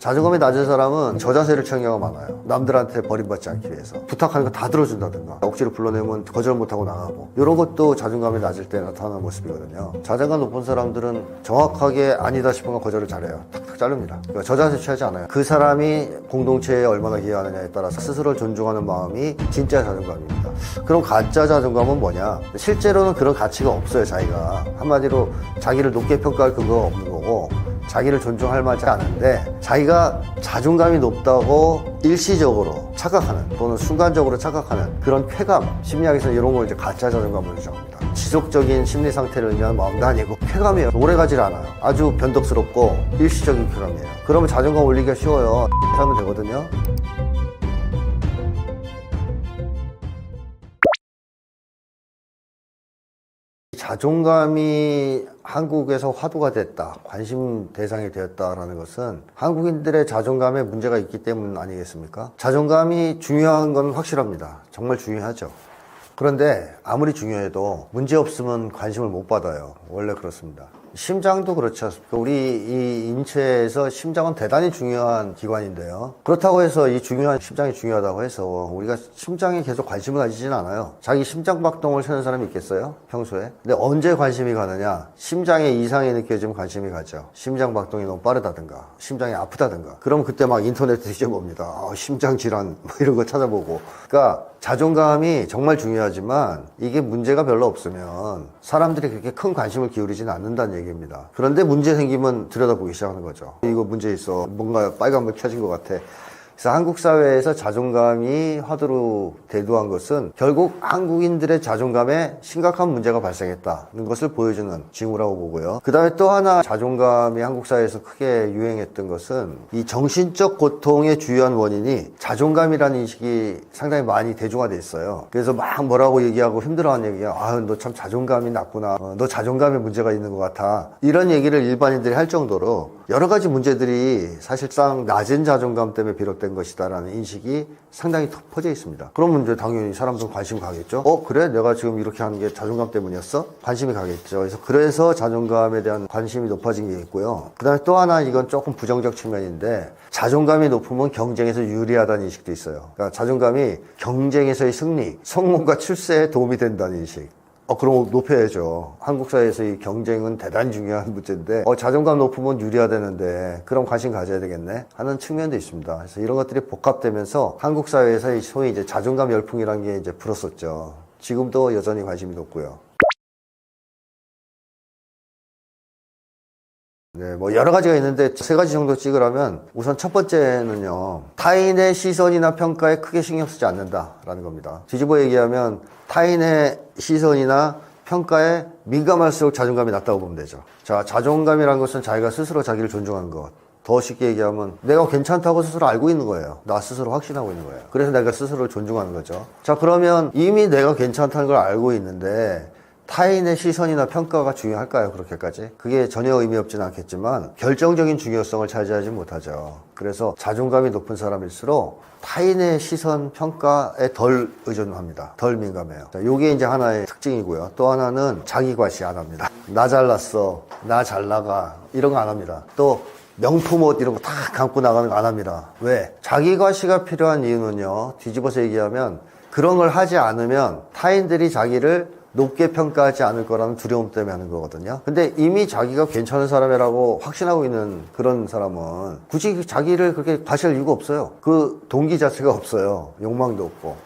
자존감이 낮은 사람은 저자세를 취한 경우가 많아요. 남들한테 버림받지 않기 위해서 부탁하는 거 다 들어준다든가 억지로 불러내면 거절 못하고 나가고, 이런 것도 자존감이 낮을 때 나타나는 모습이거든요. 자존감 높은 사람들은 정확하게 아니다 싶은 건 거절을 잘해요. 탁탁 자릅니다. 그러니까 저자세 취하지 않아요. 그 사람이 공동체에 얼마나 기여하느냐에 따라서 스스로를 존중하는 마음이 진짜 자존감입니다. 그럼 가짜 자존감은 뭐냐? 실제로는 그런 가치가 없어요. 자기가 한마디로 자기를 높게 평가할 근거가 없는 거고, 자기를 존중할 만하지 않은데 자기가 자존감이 높다고 일시적으로 착각하는, 또는 순간적으로 착각하는 그런 쾌감, 심리학에서는 이런 걸 이제 가짜 자존감으로 정합니다. 지속적인 심리 상태를 의미하는 마음도 아니고 쾌감이에요. 오래가질 않아요. 아주 변덕스럽고 일시적인 쾌감이에요. 그러면 자존감 올리기가 쉬워요. 하면 되거든요. 자존감이 한국에서 화두가 됐다, 관심 대상이 되었다라는 것은 한국인들의 자존감에 문제가 있기 때문 아니겠습니까? 자존감이 중요한 건 확실합니다. 정말 중요하죠. 그런데 아무리 중요해도 문제 없으면 관심을 못 받아요. 원래 그렇습니다. 심장도 그렇지 않습니까? 우리 이 인체에서 심장은 대단히 중요한 기관인데요. 그렇다고 해서 이 중요한 심장이 중요하다고 해서 우리가 심장에 계속 관심을 가지진 않아요. 자기 심장 박동을 세는 사람이 있겠어요? 평소에? 근데 언제 관심이 가느냐? 심장에 이상이 느껴지면 관심이 가죠. 심장 박동이 너무 빠르다든가, 심장이 아프다든가. 그럼 그때 막 인터넷 뒤져봅니다. 심장 질환 뭐 이런 거 찾아보고. 그러니까 자존감이 정말 중요하지만 이게 문제가 별로 없으면 사람들이 그렇게 큰 관심을 기울이지는 않는다는 얘기입니다. 그런데 문제 생기면 들여다보기 시작하는 거죠. 이거 문제 있어. 뭔가 빨간불 켜진 것 같아. 그래서 한국 사회에서 자존감이 화두로 대두한 것은 결국 한국인들의 자존감에 심각한 문제가 발생했다는 것을 보여주는 징후라고 보고요. 그 다음에 또 하나 자존감이 한국 사회에서 크게 유행했던 것은 이 정신적 고통의 주요한 원인이 자존감이라는 인식이 상당히 많이 대중화돼 있어요. 그래서 막 뭐라고 얘기하고 힘들어하는 얘기야. 너 참 자존감이 낮구나. 너 자존감에 문제가 있는 것 같아. 이런 얘기를 일반인들이 할 정도로 여러 가지 문제들이 사실상 낮은 자존감 때문에 비롯된 것이다라는 인식이 상당히 퍼져 있습니다. 그러면 이제 당연히 사람들은 관심 가겠죠. 그래? 내가 지금 이렇게 하는 게 자존감 때문이었어? 관심이 가겠죠. 그래서 자존감에 대한 관심이 높아진 게 있고요. 그 다음에 또 하나, 이건 조금 부정적 측면인데, 자존감이 높으면 경쟁에서 유리하다는 인식도 있어요. 그러니까 자존감이 경쟁에서의 승리, 성공과 출세에 도움이 된다는 인식. 그럼 높여야죠. 한국 사회에서 이 경쟁은 대단히 중요한 문제인데, 자존감 높으면 유리하다는데, 그럼 관심 가져야 되겠네? 하는 측면도 있습니다. 그래서 이런 것들이 복합되면서 한국 사회에서 소위 이제 자존감 열풍이라는 게 이제 불었었죠. 지금도 여전히 관심이 높고요. 네, 뭐 여러 가지가 있는데 세 가지 정도 찍으라면, 우선 첫 번째는요, 타인의 시선이나 평가에 크게 신경 쓰지 않는다라는 겁니다. 뒤집어 얘기하면 타인의 시선이나 평가에 민감할수록 자존감이 낮다고 보면 되죠. 자, 자존감이라는 것은 자기가 스스로 자기를 존중하는 것. 더 쉽게 얘기하면 내가 괜찮다고 스스로 알고 있는 거예요. 나 스스로 확신하고 있는 거예요. 그래서 내가 스스로를 존중하는 거죠. 자, 그러면 이미 내가 괜찮다는 걸 알고 있는데 타인의 시선이나 평가가 중요할까요? 그렇게까지? 그게 전혀 의미 없지는 않겠지만 결정적인 중요성을 차지하지 못하죠. 그래서 자존감이 높은 사람일수록 타인의 시선, 평가에 덜 의존합니다. 덜 민감해요. 자, 요게 이제 하나의 특징이고요. 또 하나는 자기 과시 안 합니다. 나 잘났어, 나 잘 나가, 이런 거 안 합니다. 또 명품 옷 이런 거 다 감고 나가는 거 안 합니다. 왜? 자기 과시가 필요한 이유는요, 뒤집어서 얘기하면 그런 걸 하지 않으면 타인들이 자기를 높게 평가하지 않을 거라는 두려움 때문에 하는 거거든요. 근데 이미 자기가 괜찮은 사람이라고 확신하고 있는 그런 사람은 굳이 자기를 그렇게 과시할 이유가 없어요. 그 동기 자체가 없어요. 욕망도 없고.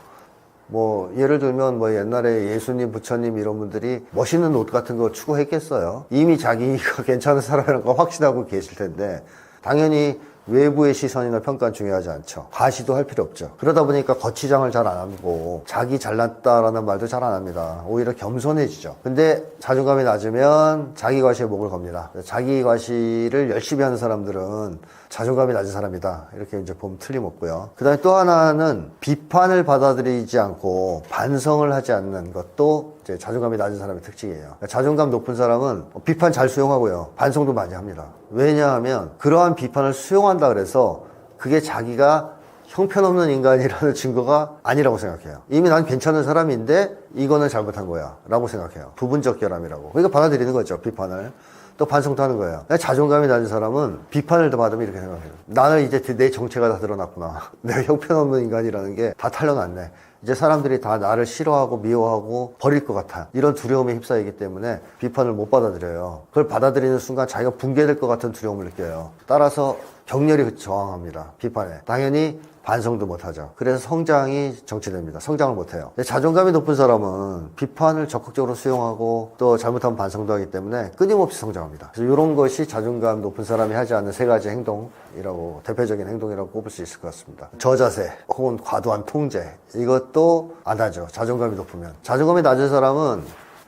뭐 예를 들면 뭐 옛날에 예수님, 부처님 이런 분들이 멋있는 옷 같은 거 추구했겠어요. 이미 자기가 괜찮은 사람이라고 확신하고 계실 텐데, 당연히 외부의 시선이나 평가는 중요하지 않죠. 과시도 할 필요 없죠. 그러다 보니까 거치장을 잘 안 하고 자기 잘났다라는 말도 잘 안 합니다. 오히려 겸손해지죠. 근데 자존감이 낮으면 자기 과시에 목을 겁니다. 자기 과시를 열심히 하는 사람들은 자존감이 낮은 사람이다, 이렇게 이제 보면 틀림없고요. 그 다음에 또 하나는 비판을 받아들이지 않고 반성을 하지 않는 것도 이제 자존감이 낮은 사람의 특징이에요. 그러니까 자존감 높은 사람은 비판 잘 수용하고요, 반성도 많이 합니다. 왜냐하면 그러한 비판을 수용한다 그래서 그게 자기가 형편없는 인간이라는 증거가 아니라고 생각해요. 이미 난 괜찮은 사람인데 이거는 잘못한 거야 라고 생각해요. 부분적 결함이라고. 그러니까 받아들이는 거죠, 비판을. 또 반성도 하는 거예요. 자존감이 낮은 사람은 비판을 더 받으면 이렇게 생각해요. 나는 이제 내 정체가 다 드러났구나. 내가 형편없는 인간이라는 게 다 탄로났네. 이제 사람들이 다 나를 싫어하고 미워하고 버릴 것 같아. 이런 두려움에 휩싸이기 때문에 비판을 못 받아들여요. 그걸 받아들이는 순간 자기가 붕괴될 것 같은 두려움을 느껴요. 따라서 격렬히 저항합니다. 비판에. 당연히 반성도 못하죠. 그래서 성장이 정체됩니다. 성장을 못해요. 자존감이 높은 사람은 비판을 적극적으로 수용하고 또 잘못하면 반성도 하기 때문에 끊임없이 성장합니다. 그래서 이런 것이 자존감 높은 사람이 하지 않는 세 가지 행동이라고, 대표적인 행동이라고 꼽을 수 있을 것 같습니다. 저자세 혹은 과도한 통제, 이것도 안 하죠. 자존감이 높으면. 자존감이 낮은 사람은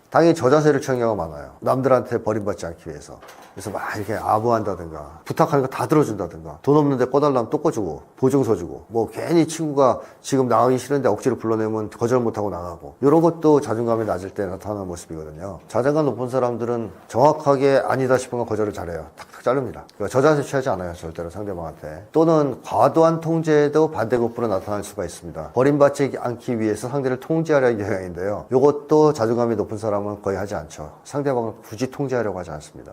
당연히 저자세를 취하는 경우가 많아요. 남들한테 버림받지 않기 위해서. 그래서 막 이렇게 아부한다든가 부탁하는 거 다 들어준다든가 돈 없는데 꺼달라면 또 꺼주고 보증서 주고 뭐 괜히 친구가 지금 나가기 싫은데 억지로 불러내면 거절 못하고 나가고, 이런 것도 자존감이 낮을 때 나타나는 모습이거든요. 자존감 높은 사람들은 정확하게 아니다 싶은 건 거절을 잘해요. 탁탁 자릅니다. 그러니까 저자세 취하지 않아요. 절대로 상대방한테. 또는 과도한 통제도 반대급부로 나타날 수가 있습니다. 버림받지 않기 위해서 상대를 통제하려는 경향인데요. 이것도 자존감이 높은 사람은 거의 하지 않죠. 상대방을 굳이 통제하려고 하지 않습니다.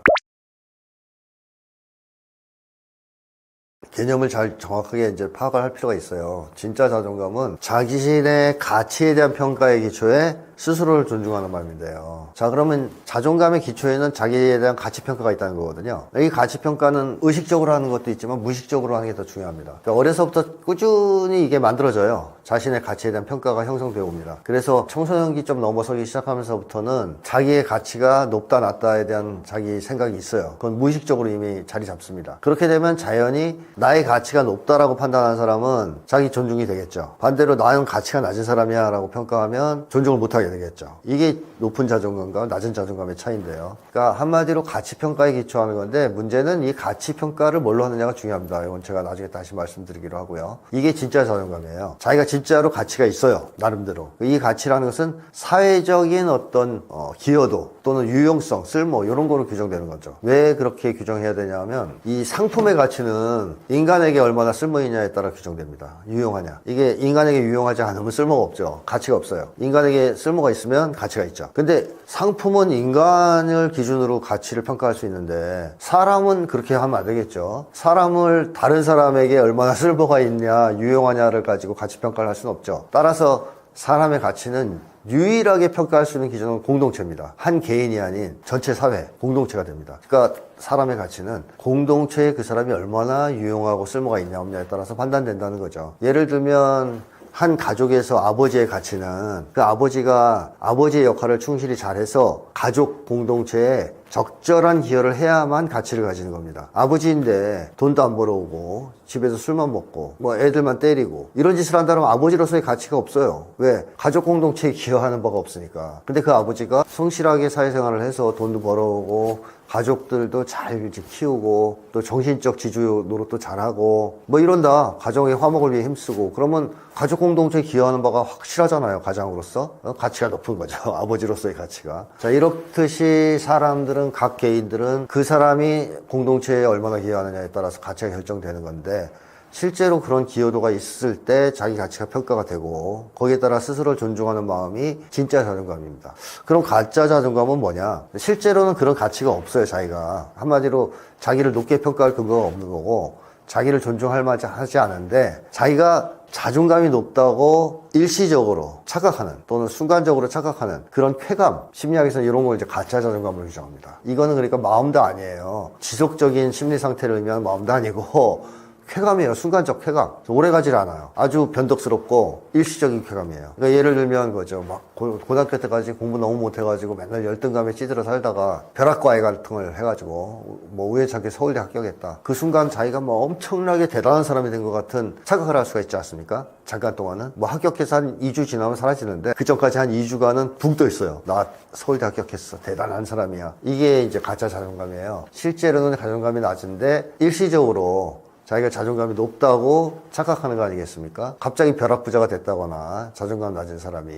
개념을 잘 정확하게 이제 파악을 할 필요가 있어요. 진짜 자존감은 자기신의 가치에 대한 평가의 기초에 스스로를 존중하는 마음인데요. 자, 그러면 자존감의 기초에는 자기에 대한 가치평가가 있다는 거거든요. 이 가치평가는 의식적으로 하는 것도 있지만 무의식적으로 하는 게 더 중요합니다. 그러니까 어려서부터 꾸준히 이게 만들어져요. 자신의 가치에 대한 평가가 형성되어 옵니다. 그래서 청소년기 좀 넘어서기 시작하면서부터는 자기의 가치가 높다 낮다에 대한 자기 생각이 있어요. 그건 무의식적으로 이미 자리 잡습니다. 그렇게 되면 자연히 나의 가치가 높다라고 판단하는 사람은 자기 존중이 되겠죠. 반대로 나는 가치가 낮은 사람이야 라고 평가하면 존중을 못하게 되겠죠. 이게 높은 자존감과 낮은 자존감의 차이인데요. 그러니까 한마디로 가치평가에 기초하는 건데, 문제는 이 가치평가를 뭘로 하느냐가 중요합니다. 이건 제가 나중에 다시 말씀드리기로 하고요. 이게 진짜 자존감이에요. 자기가 진짜로 가치가 있어요. 나름대로. 이 가치라는 것은 사회적인 어떤 기여도 또는 유용성, 쓸모, 이런 거로 규정되는 거죠. 왜 그렇게 규정해야 되냐면, 이 상품의 가치는 인간에게 얼마나 쓸모있냐에 따라 규정됩니다. 유용하냐. 이게 인간에게 유용하지 않으면 쓸모가 없죠. 가치가 없어요. 인간에게 쓸모가 있으면 가치가 있죠. 근데 상품은 인간을 기준으로 가치를 평가할 수 있는데, 사람은 그렇게 하면 안 되겠죠. 사람을 다른 사람에게 얼마나 쓸모가 있냐, 유용하냐를 가지고 가치 평가를 할 수는 없죠. 따라서 사람의 가치는 유일하게 평가할 수 있는 기준은 공동체입니다. 한 개인이 아닌 전체 사회, 공동체가 됩니다. 그러니까 사람의 가치는 공동체에 그 사람이 얼마나 유용하고 쓸모가 있냐 없냐에 따라서 판단된다는 거죠. 예를 들면 한 가족에서 아버지의 가치는 그 아버지가 아버지의 역할을 충실히 잘해서 가족 공동체에 적절한 기여를 해야만 가치를 가지는 겁니다. 아버지인데 돈도 안 벌어오고 집에서 술만 먹고 뭐 애들만 때리고 이런 짓을 한다면 아버지로서의 가치가 없어요. 왜? 가족 공동체에 기여하는 바가 없으니까. 근데 그 아버지가 성실하게 사회생활을 해서 돈도 벌어오고 가족들도 잘 키우고 또 정신적 지주 노릇도 잘하고 뭐 이런다. 가정의 화목을 위해 힘쓰고 그러면 가족 공동체에 기여하는 바가 확실하잖아요. 가장으로서 가치가 높은 거죠. 아버지로서의 가치가. 자, 이렇듯이 사람들은, 각 개인들은 그 사람이 공동체에 얼마나 기여하느냐에 따라서 가치가 결정되는 건데, 실제로 그런 기여도가 있을 때 자기 가치가 평가가 되고 거기에 따라 스스로를 존중하는 마음이 진짜 자존감입니다. 그럼 가짜 자존감은 뭐냐? 실제로는 그런 가치가 없어요. 자기가 한마디로 자기를 높게 평가할 근거가 없는 거고, 자기를 존중할 만하지 하지 않은데 자기가 자존감이 높다고 일시적으로 착각하는 또는 순간적으로 착각하는 그런 쾌감, 심리학에서는 이런 걸 이제 가짜 자존감으로 규정합니다. 이거는 그러니까 마음도 아니에요. 지속적인 심리 상태를 의미하는 마음도 아니고 쾌감이에요. 순간적 쾌감. 오래가질 않아요. 아주 변덕스럽고 일시적인 쾌감이에요. 그러니까 예를 들면 거죠. 막 고등학교 때까지 공부 너무 못해가지고 맨날 열등감에 찌들어 살다가 벼락과외 같은 걸 해가지고 뭐 우연찮게 서울대 합격했다. 그 순간 자기가 뭐 엄청나게 대단한 사람이 된 것 같은 착각을 할 수가 있지 않습니까? 잠깐 동안은 뭐 합격해서 한 2주 지나면 사라지는데 그 전까지 한 2주간은 붕 떠 있어요. 나 서울대 합격했어. 대단한 사람이야. 이게 이제 가짜 자존감이에요. 실제로는 자존감이 낮은데 일시적으로 자기가 자존감이 높다고 착각하는 거 아니겠습니까? 갑자기 벼락부자가 됐다거나 자존감 낮은 사람이,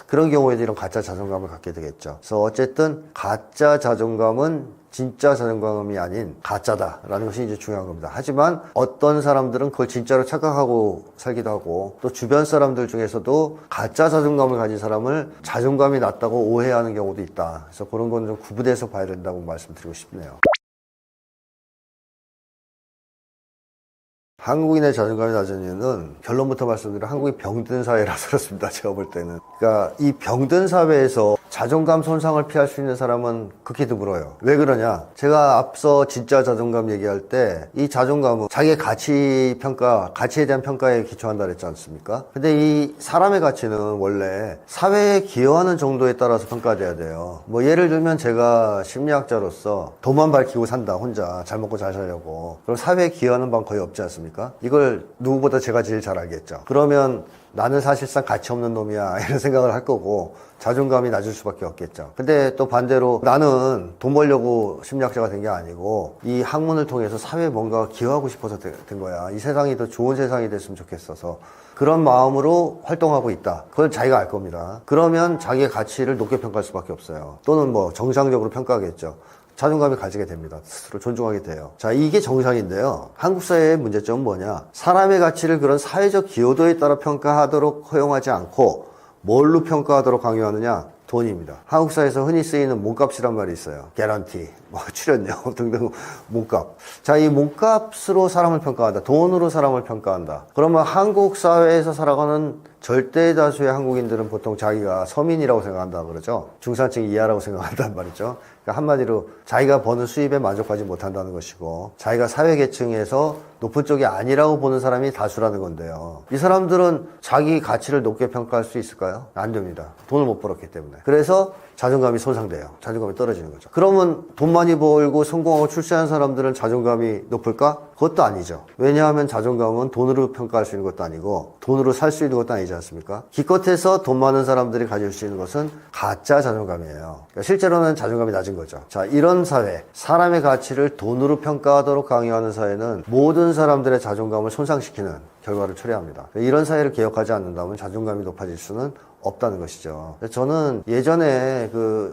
그런 경우에도 이런 가짜 자존감을 갖게 되겠죠. 그래서 어쨌든 가짜 자존감은 진짜 자존감이 아닌 가짜다라는 것이 이제 중요한 겁니다. 하지만 어떤 사람들은 그걸 진짜로 착각하고 살기도 하고, 또 주변 사람들 중에서도 가짜 자존감을 가진 사람을 자존감이 낮다고 오해하는 경우도 있다. 그래서 그런 건 좀 구분해서 봐야 된다고 말씀드리고 싶네요. 한국인의 자존감이 낮은 이유는 결론부터 말씀드리면 한국이 병든 사회라서 그렇습니다. 제가 볼 때는. 그러니까 이 병든 사회에서 자존감 손상을 피할 수 있는 사람은 극히 드물어요. 왜 그러냐? 제가 앞서 진짜 자존감 얘기할 때 이 자존감은 자기의 가치 평가, 가치에 대한 평가에 기초한다 그랬지 않습니까? 근데 이 사람의 가치는 원래 사회에 기여하는 정도에 따라서 평가돼야 돼요. 뭐 예를 들면 제가 심리학자로서 돈만 밝히고 산다, 혼자 잘 먹고 잘 살려고. 그럼 사회에 기여하는 방 거의 없지 않습니까? 이걸 누구보다 제가 제일 잘 알겠죠. 그러면 나는 사실상 가치 없는 놈이야 이런 생각을 할 거고 자존감이 낮을 수밖에 없겠죠. 근데 또 반대로 나는 돈 벌려고 심리학자가 된 게 아니고 이 학문을 통해서 사회에 뭔가 기여하고 싶어서 된 거야. 이 세상이 더 좋은 세상이 됐으면 좋겠어서 그런 마음으로 활동하고 있다. 그걸 자기가 알 겁니다. 그러면 자기의 가치를 높게 평가할 수밖에 없어요. 또는 뭐 정상적으로 평가하겠죠. 자존감이 가지게 됩니다. 스스로 존중하게 돼요. 자, 이게 정상인데요. 한국 사회의 문제점은 뭐냐? 사람의 가치를 그런 사회적 기여도에 따라 평가하도록 허용하지 않고 뭘로 평가하도록 강요하느냐? 돈입니다. 한국 사회에서 흔히 쓰이는 몸값이란 말이 있어요. 개런티, 뭐 출연료 등등 몸값. 자, 이 몸값으로 사람을 평가한다. 돈으로 사람을 평가한다. 그러면 한국 사회에서 살아가는 절대 다수의 한국인들은 보통 자기가 서민이라고 생각한다 그러죠. 중산층 이하라고 생각한단 말이죠. 그러니까 한마디로 자기가 버는 수입에 만족하지 못한다는 것이고 자기가 사회계층에서 높은 쪽이 아니라고 보는 사람이 다수라는 건데요. 이 사람들은 자기 가치를 높게 평가할 수 있을까요? 안 됩니다. 돈을 못 벌었기 때문에. 그래서 자존감이 손상돼요. 자존감이 떨어지는 거죠. 그러면 돈 많이 벌고 성공하고 출세한 사람들은 자존감이 높을까? 그것도 아니죠. 왜냐하면 자존감은 돈으로 평가할 수 있는 것도 아니고 돈으로 살 수 있는 것도 아니지 않습니까? 기껏해서 돈 많은 사람들이 가질 수 있는 것은 가짜 자존감이에요. 그러니까 실제로는 자존감이 낮은 거죠. 자, 이런 사회, 사람의 가치를 돈으로 평가하도록 강요하는 사회는 모든 사람들의 자존감을 손상시키는 결과를 초래합니다. 이런 사회를 개혁하지 않는다면 자존감이 높아질 수는 없다는 것이죠. 저는 예전에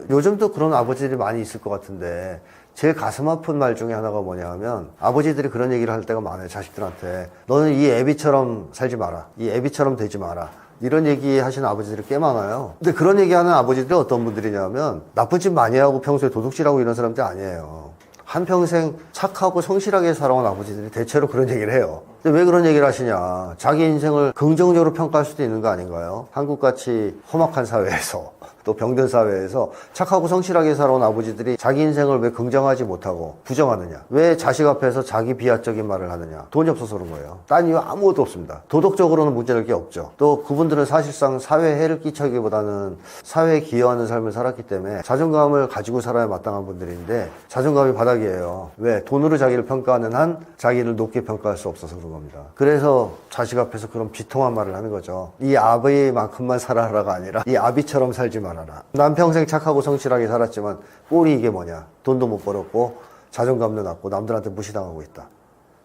요즘도 그런 아버지들이 많이 있을 것 같은데 제일 가슴 아픈 말 중에 하나가 뭐냐 하면 아버지들이 그런 얘기를 할 때가 많아요. 자식들한테. 너는 이 애비처럼 살지 마라. 이 애비처럼 되지 마라. 이런 얘기 하시는 아버지들이 꽤 많아요. 근데 그런 얘기 하는 아버지들이 어떤 분들이냐면 나쁜 짓 많이 하고 평소에 도둑질하고 이런 사람들이 아니에요. 한평생 착하고 성실하게 살아온 아버지들이 대체로 그런 얘기를 해요. 근데 왜 그런 얘기를 하시냐? 자기 인생을 긍정적으로 평가할 수도 있는 거 아닌가요? 한국같이 험악한 사회에서 또 병든 사회에서 착하고 성실하게 살아온 아버지들이 자기 인생을 왜 긍정하지 못하고 부정하느냐? 왜 자식 앞에서 자기 비하적인 말을 하느냐? 돈이 없어서 그런 거예요. 딴 이유 아무것도 없습니다. 도덕적으로는 문제될 게 없죠. 또 그분들은 사실상 사회에 해를 끼치기보다는 사회에 기여하는 삶을 살았기 때문에 자존감을 가지고 살아야 마땅한 분들인데 자존감이 바닥이에요. 왜? 돈으로 자기를 평가하는 한 자기를 높게 평가할 수 없어서 그런 겁니다. 그래서 자식 앞에서 그런 비통한 말을 하는 거죠. 이 아비만큼만 살아라가 아니라 이 아비처럼 살지 말아라. 난 평생 착하고 성실하게 살았지만 꼴이 이게 뭐냐? 돈도 못 벌었고 자존감도 낮고 남들한테 무시당하고 있다.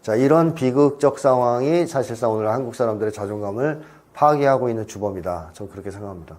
자, 이런 비극적 상황이 사실상 오늘 한국 사람들의 자존감을 파괴하고 있는 주범이다. 저는 그렇게 생각합니다.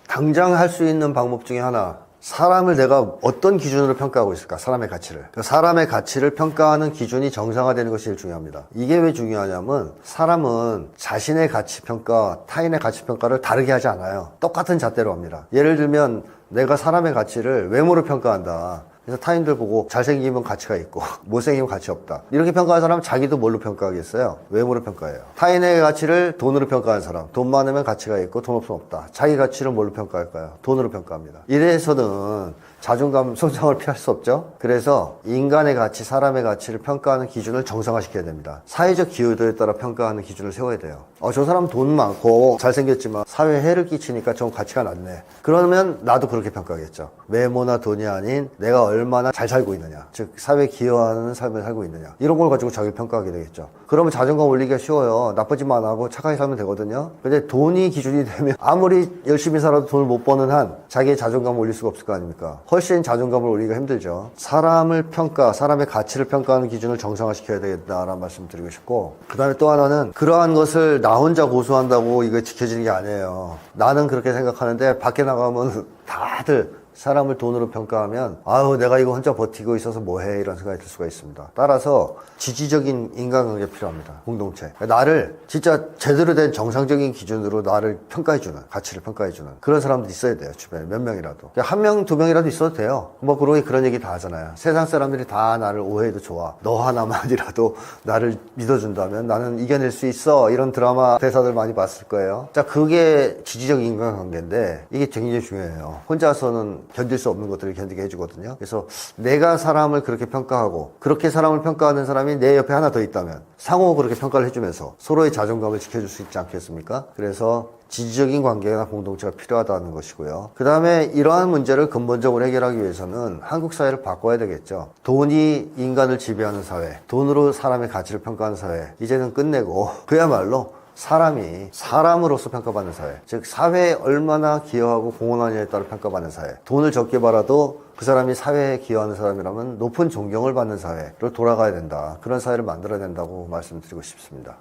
당장 할 수 있는 방법 중에 하나, 사람을 내가 어떤 기준으로 평가하고 있을까? 사람의 가치를. 사람의 가치를 평가하는 기준이 정상화되는 것이 제일 중요합니다. 이게 왜 중요하냐면 사람은 자신의 가치 평가, 타인의 가치 평가를 다르게 하지 않아요. 똑같은 잣대로 합니다. 예를 들면 내가 사람의 가치를 외모로 평가한다. 그래서 타인들 보고 잘생기면 가치가 있고 못생기면 가치 없다. 이렇게 평가하는 사람은 자기도 뭘로 평가하겠어요? 외모로 평가해요. 타인의 가치를 돈으로 평가하는 사람, 돈 많으면 가치가 있고 돈 없으면 없다. 자기 가치를 뭘로 평가할까요? 돈으로 평가합니다. 이래서는 자존감 손상을 피할 수 없죠. 그래서 인간의 가치, 사람의 가치를 평가하는 기준을 정상화시켜야 됩니다. 사회적 기여도에 따라 평가하는 기준을 세워야 돼요. 저 사람 돈 많고 잘생겼지만 사회에 해를 끼치니까 좀 가치가 낮네. 그러면 나도 그렇게 평가하겠죠. 외모나 돈이 아닌 내가 얼마나 잘 살고 있느냐, 즉 사회에 기여하는 삶을 살고 있느냐, 이런 걸 가지고 자기를 평가하게 되겠죠. 그러면 자존감 올리기가 쉬워요. 나쁘지만 안 하고 착하게 살면 되거든요. 근데 돈이 기준이 되면 아무리 열심히 살아도 돈을 못 버는 한 자기의 자존감을 올릴 수가 없을 거 아닙니까? 훨씬 자존감을 올리기가 힘들죠. 사람을 평가, 사람의 가치를 평가하는 기준을 정상화시켜야 되겠다라는 말씀 드리고 싶고, 그 다음에 또 하나는 그러한 것을 나 혼자 고수한다고 이거 지켜지는 게 아니에요. 나는 그렇게 생각하는데 밖에 나가면 다들 사람을 돈으로 평가하면 아유 내가 이거 혼자 버티고 있어서 뭐해 이런 생각이 들 수가 있습니다. 따라서 지지적인 인간관계가 필요합니다. 공동체. 나를 진짜 제대로 된 정상적인 기준으로 나를 평가해주는, 가치를 평가해주는 그런 사람들이 있어야 돼요. 주변에 몇 명이라도. 한 명, 두 명이라도 있어도 돼요. 뭐 그런 얘기 다 하잖아요. 세상 사람들이 다 나를 오해해도 좋아. 너 하나만이라도 나를 믿어준다면 나는 이겨낼 수 있어. 이런 드라마 대사들 많이 봤을 거예요. 자, 그게 지지적 인간관계인데 이게 굉장히 중요해요. 혼자서는 견딜 수 없는 것들을 견디게 해주거든요. 그래서 내가 사람을 그렇게 평가하고 그렇게 사람을 평가하는 사람이 내 옆에 하나 더 있다면 상호 그렇게 평가를 해주면서 서로의 자존감을 지켜줄 수 있지 않겠습니까? 그래서 지지적인 관계나 공동체가 필요하다는 것이고요. 그 다음에 이러한 문제를 근본적으로 해결하기 위해서는 한국 사회를 바꿔야 되겠죠. 돈이 인간을 지배하는 사회, 돈으로 사람의 가치를 평가하는 사회, 이제는 끝내고 그야말로 사람이 사람으로서 평가받는 사회, 즉 사회에 얼마나 기여하고 공헌하느냐에 따라 평가받는 사회, 돈을 적게 벌어도 그 사람이 사회에 기여하는 사람이라면 높은 존경을 받는 사회로 돌아가야 된다. 그런 사회를 만들어야 된다고 말씀드리고 싶습니다.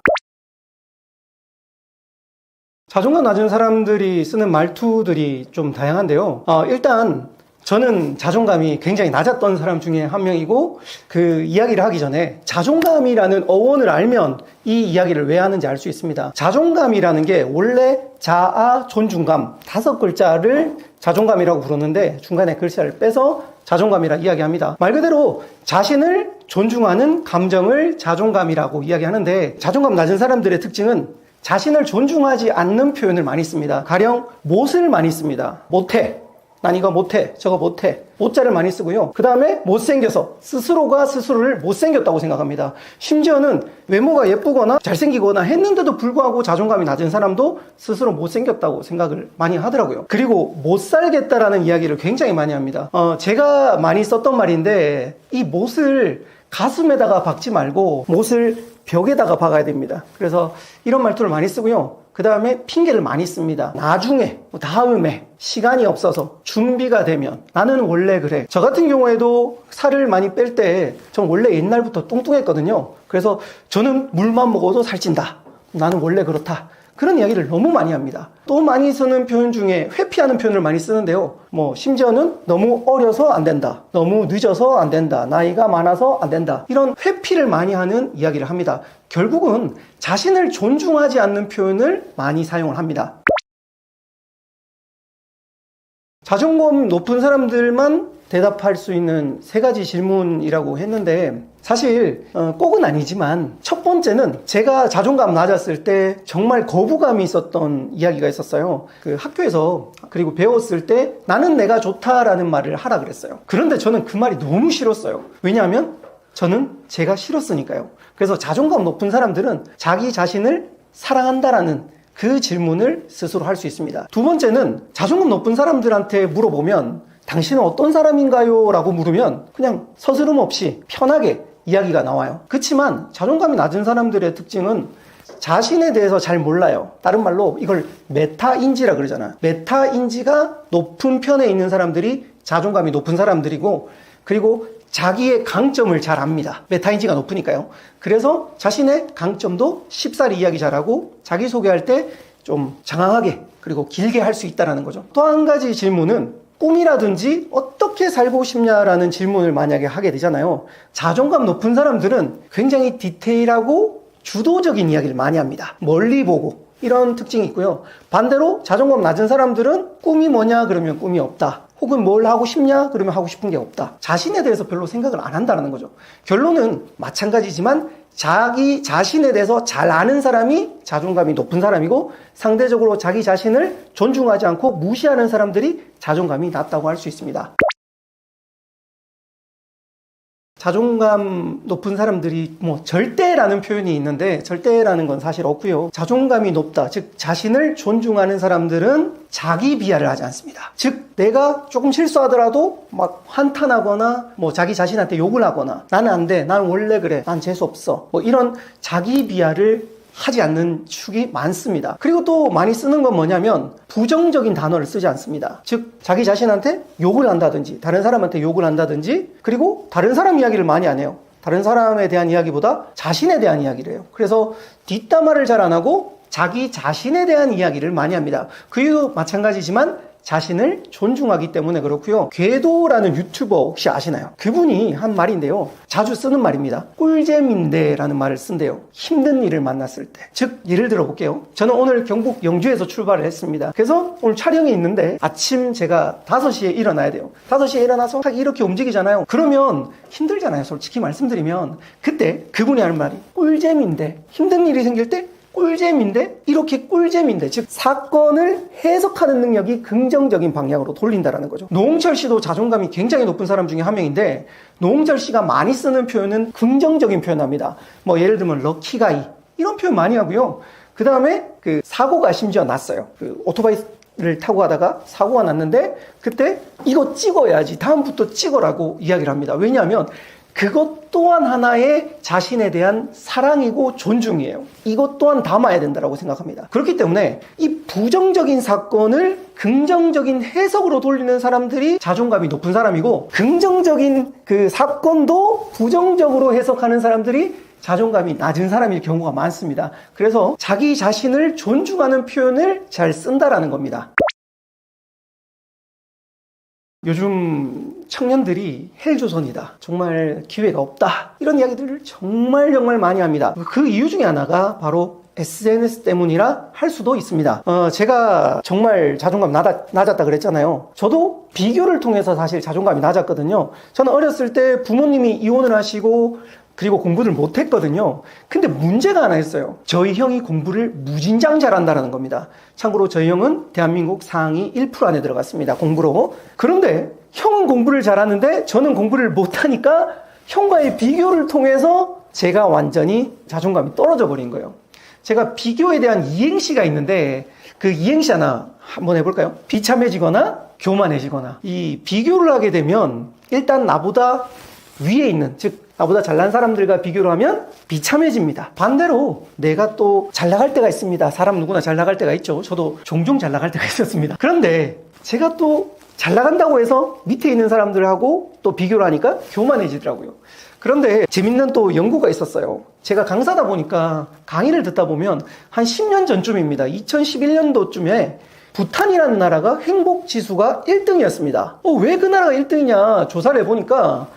자존감 낮은 사람들이 쓰는 말투들이 좀 다양한데요. 일단 저는 자존감이 굉장히 낮았던 사람 중에 한 명이고, 그 이야기를 하기 전에 자존감이라는 어원을 알면 이 이야기를 왜 하는지 알 수 있습니다. 자존감이라는 게 원래 자아, 존중감 5글자를 자존감이라고 부르는데 중간에 글자를 빼서 자존감이라 이야기합니다. 말 그대로 자신을 존중하는 감정을 자존감이라고 이야기하는데, 자존감 낮은 사람들의 특징은 자신을 존중하지 않는 표현을 많이 씁니다. 가령 못을 많이 씁니다. 못해, 난 이거 못해, 저거 못해, 못자를 많이 쓰고요. 그 다음에 못생겨서, 스스로가 스스로를 못생겼다고 생각합니다. 심지어는 외모가 예쁘거나 잘생기거나 했는데도 불구하고 자존감이 낮은 사람도 스스로 못생겼다고 생각을 많이 하더라고요. 그리고 못 살겠다라는 이야기를 굉장히 많이 합니다. 제가 많이 썼던 말인데, 이 못을 가슴에다가 박지 말고 못을 벽에다가 박아야 됩니다. 그래서 이런 말투를 많이 쓰고요. 그 다음에 핑계를 많이 씁니다. 나중에, 다음에, 시간이 없어서, 준비가 되면, 나는 원래 그래. 저 같은 경우에도 살을 많이 뺄 때 전 원래 옛날부터 뚱뚱했거든요. 그래서 저는 물만 먹어도 살찐다. 나는 원래 그렇다. 그런 이야기를 너무 많이 합니다. 또 많이 쓰는 표현 중에 회피하는 표현을 많이 쓰는데요. 심지어는 너무 어려서 안 된다, 너무 늦어서 안 된다, 나이가 많아서 안 된다, 이런 회피를 많이 하는 이야기를 합니다. 결국은 자신을 존중하지 않는 표현을 많이 사용을 합니다. 자존감 높은 사람들만 대답할 수 있는 3가지 질문이라고 했는데, 사실 꼭은 아니지만 첫 번째는 제가 자존감 낮았을 때 정말 거부감이 있었던 이야기가 있었어요. 그 학교에서, 그리고 배웠을 때 나는 내가 좋다라는 말을 하라 그랬어요. 그런데 저는 그 말이 너무 싫었어요. 왜냐하면 저는 제가 싫었으니까요. 그래서 자존감 높은 사람들은 자기 자신을 사랑한다라는 그 질문을 스스로 할 수 있습니다. 두 번째는 자존감 높은 사람들한테 물어보면 당신은 어떤 사람인가요? 라고 물으면 그냥 서스름 없이 편하게 이야기가 나와요. 그렇지만 자존감이 낮은 사람들의 특징은 자신에 대해서 잘 몰라요. 다른 말로 이걸 메타인지라 그러잖아요. 메타인지가 높은 편에 있는 사람들이 자존감이 높은 사람들이고, 그리고 자기의 강점을 잘 압니다. 메타인지가 높으니까요. 그래서 자신의 강점도 쉽사리 이야기 잘하고 자기소개할 때 좀 장황하게 그리고 길게 할 수 있다는 거죠. 또 한 가지 질문은 꿈이라든지 어떻게 살고 싶냐라는 질문을 만약에 하게 되잖아요. 자존감 높은 사람들은 굉장히 디테일하고 주도적인 이야기를 많이 합니다. 멀리 보고, 이런 특징이 있고요. 반대로 자존감 낮은 사람들은 꿈이 뭐냐 그러면 꿈이 없다, 혹은 뭘 하고 싶냐 그러면 하고 싶은 게 없다. 자신에 대해서 별로 생각을 안 한다는 거죠. 결론은 마찬가지지만 자기 자신에 대해서 잘 아는 사람이 자존감이 높은 사람이고, 상대적으로 자기 자신을 존중하지 않고 무시하는 사람들이 자존감이 낮다고 할 수 있습니다. 자존감 높은 사람들이 절대라는 표현이 있는데, 절대라는 건 사실 없고요. 자존감이 높다, 즉 자신을 존중하는 사람들은 자기 비하를 하지 않습니다. 즉 내가 조금 실수하더라도 막 한탄하거나 자기 자신한테 욕을 하거나 나는 안 돼, 난 원래 그래, 난 재수 없어, 이런 자기 비하를 하지 않는 축이 많습니다. 그리고 또 많이 쓰는 건 뭐냐면 부정적인 단어를 쓰지 않습니다. 즉 자기 자신한테 욕을 한다든지 다른 사람한테 욕을 한다든지 그리고 다른 사람 이야기를 많이 안 해요. 다른 사람에 대한 이야기보다 자신에 대한 이야기를 해요. 그래서 뒷담화를 잘 안 하고 자기 자신에 대한 이야기를 많이 합니다. 그 이유도 마찬가지지만 자신을 존중하기 때문에 그렇고요. 궤도라는 유튜버 혹시 아시나요? 그분이 한 말인데요. 자주 쓰는 말입니다. 꿀잼인데 라는 말을 쓴대요. 힘든 일을 만났을 때. 즉 예를 들어 볼게요. 저는 오늘 경북 영주에서 출발을 했습니다. 그래서 오늘 촬영이 있는데 아침 제가 5시에 일어나야 돼요. 5시에 일어나서 이렇게 움직이잖아요. 그러면 힘들잖아요. 솔직히 말씀드리면. 그때 그분이 하는 말이 꿀잼인데 힘든 일이 생길 때 꿀잼인데 이렇게 꿀잼인데 즉 사건을 해석하는 능력이 긍정적인 방향으로 돌린다라는 거죠. 노홍철 씨도 자존감이 굉장히 높은 사람 중에 한 명인데 노홍철 씨가 많이 쓰는 표현은 긍정적인 표현합니다. 뭐 예를 들면 럭키가이 이런 표현 많이 하고요. 그 다음에 그 사고가 심지어 났어요. 그 오토바이를 타고 가다가 사고가 났는데 그때 이거 찍어야지 다음부터 찍어라고 이야기를 합니다. 왜냐하면 그것 또한 하나의 자신에 대한 사랑이고 존중이에요. 이것 또한 담아야 된다고 생각합니다. 그렇기 때문에 이 부정적인 사건을 긍정적인 해석으로 돌리는 사람들이 자존감이 높은 사람이고 긍정적인 그 사건도 부정적으로 해석하는 사람들이 자존감이 낮은 사람일 경우가 많습니다. 그래서 자기 자신을 존중하는 표현을 잘 쓴다라는 겁니다. 요즘 청년들이 헬조선이다. 정말 기회가 없다. 이런 이야기들을 정말 많이 합니다. 그 이유 중에 하나가 바로 SNS 때문이라 할 수도 있습니다. 제가 정말 자존감 낮았다 그랬잖아요. 저도 비교를 통해서 사실 자존감이 낮았거든요. 저는 어렸을 때 부모님이 이혼을 하시고 그리고 공부를 못했거든요. 근데 문제가 하나 있어요. 저희 형이 공부를 무진장 잘한다는 겁니다. 참고로 저희 형은 대한민국 상위 1% 안에 들어갔습니다. 공부로. 그런데 형은 공부를 잘하는데 저는 공부를 못하니까 형과의 비교를 통해서 제가 완전히 자존감이 떨어져 버린 거예요. 제가 비교에 대한 이행시가 있는데 그 이행시 하나 한번 해볼까요? 비참해지거나 교만해지거나. 이 비교를 하게 되면 일단 나보다 위에 있는 즉 나보다 잘난 사람들과 비교를 하면 비참해집니다. 반대로 내가 또 잘 나갈 때가 있습니다. 사람 누구나 잘 나갈 때가 있죠. 저도 종종 잘 나갈 때가 있었습니다. 그런데 제가 또 잘 나간다고 해서 밑에 있는 사람들하고 또 비교를 하니까 교만해지더라고요. 그런데 재밌는 또 연구가 있었어요. 제가 강사다 보니까 강의를 듣다 보면 한 10년 전쯤입니다. 2011년도쯤에 부탄이라는 나라가 행복지수가 1등이었습니다. 왜 그 나라가 1등이냐 조사를 해보니까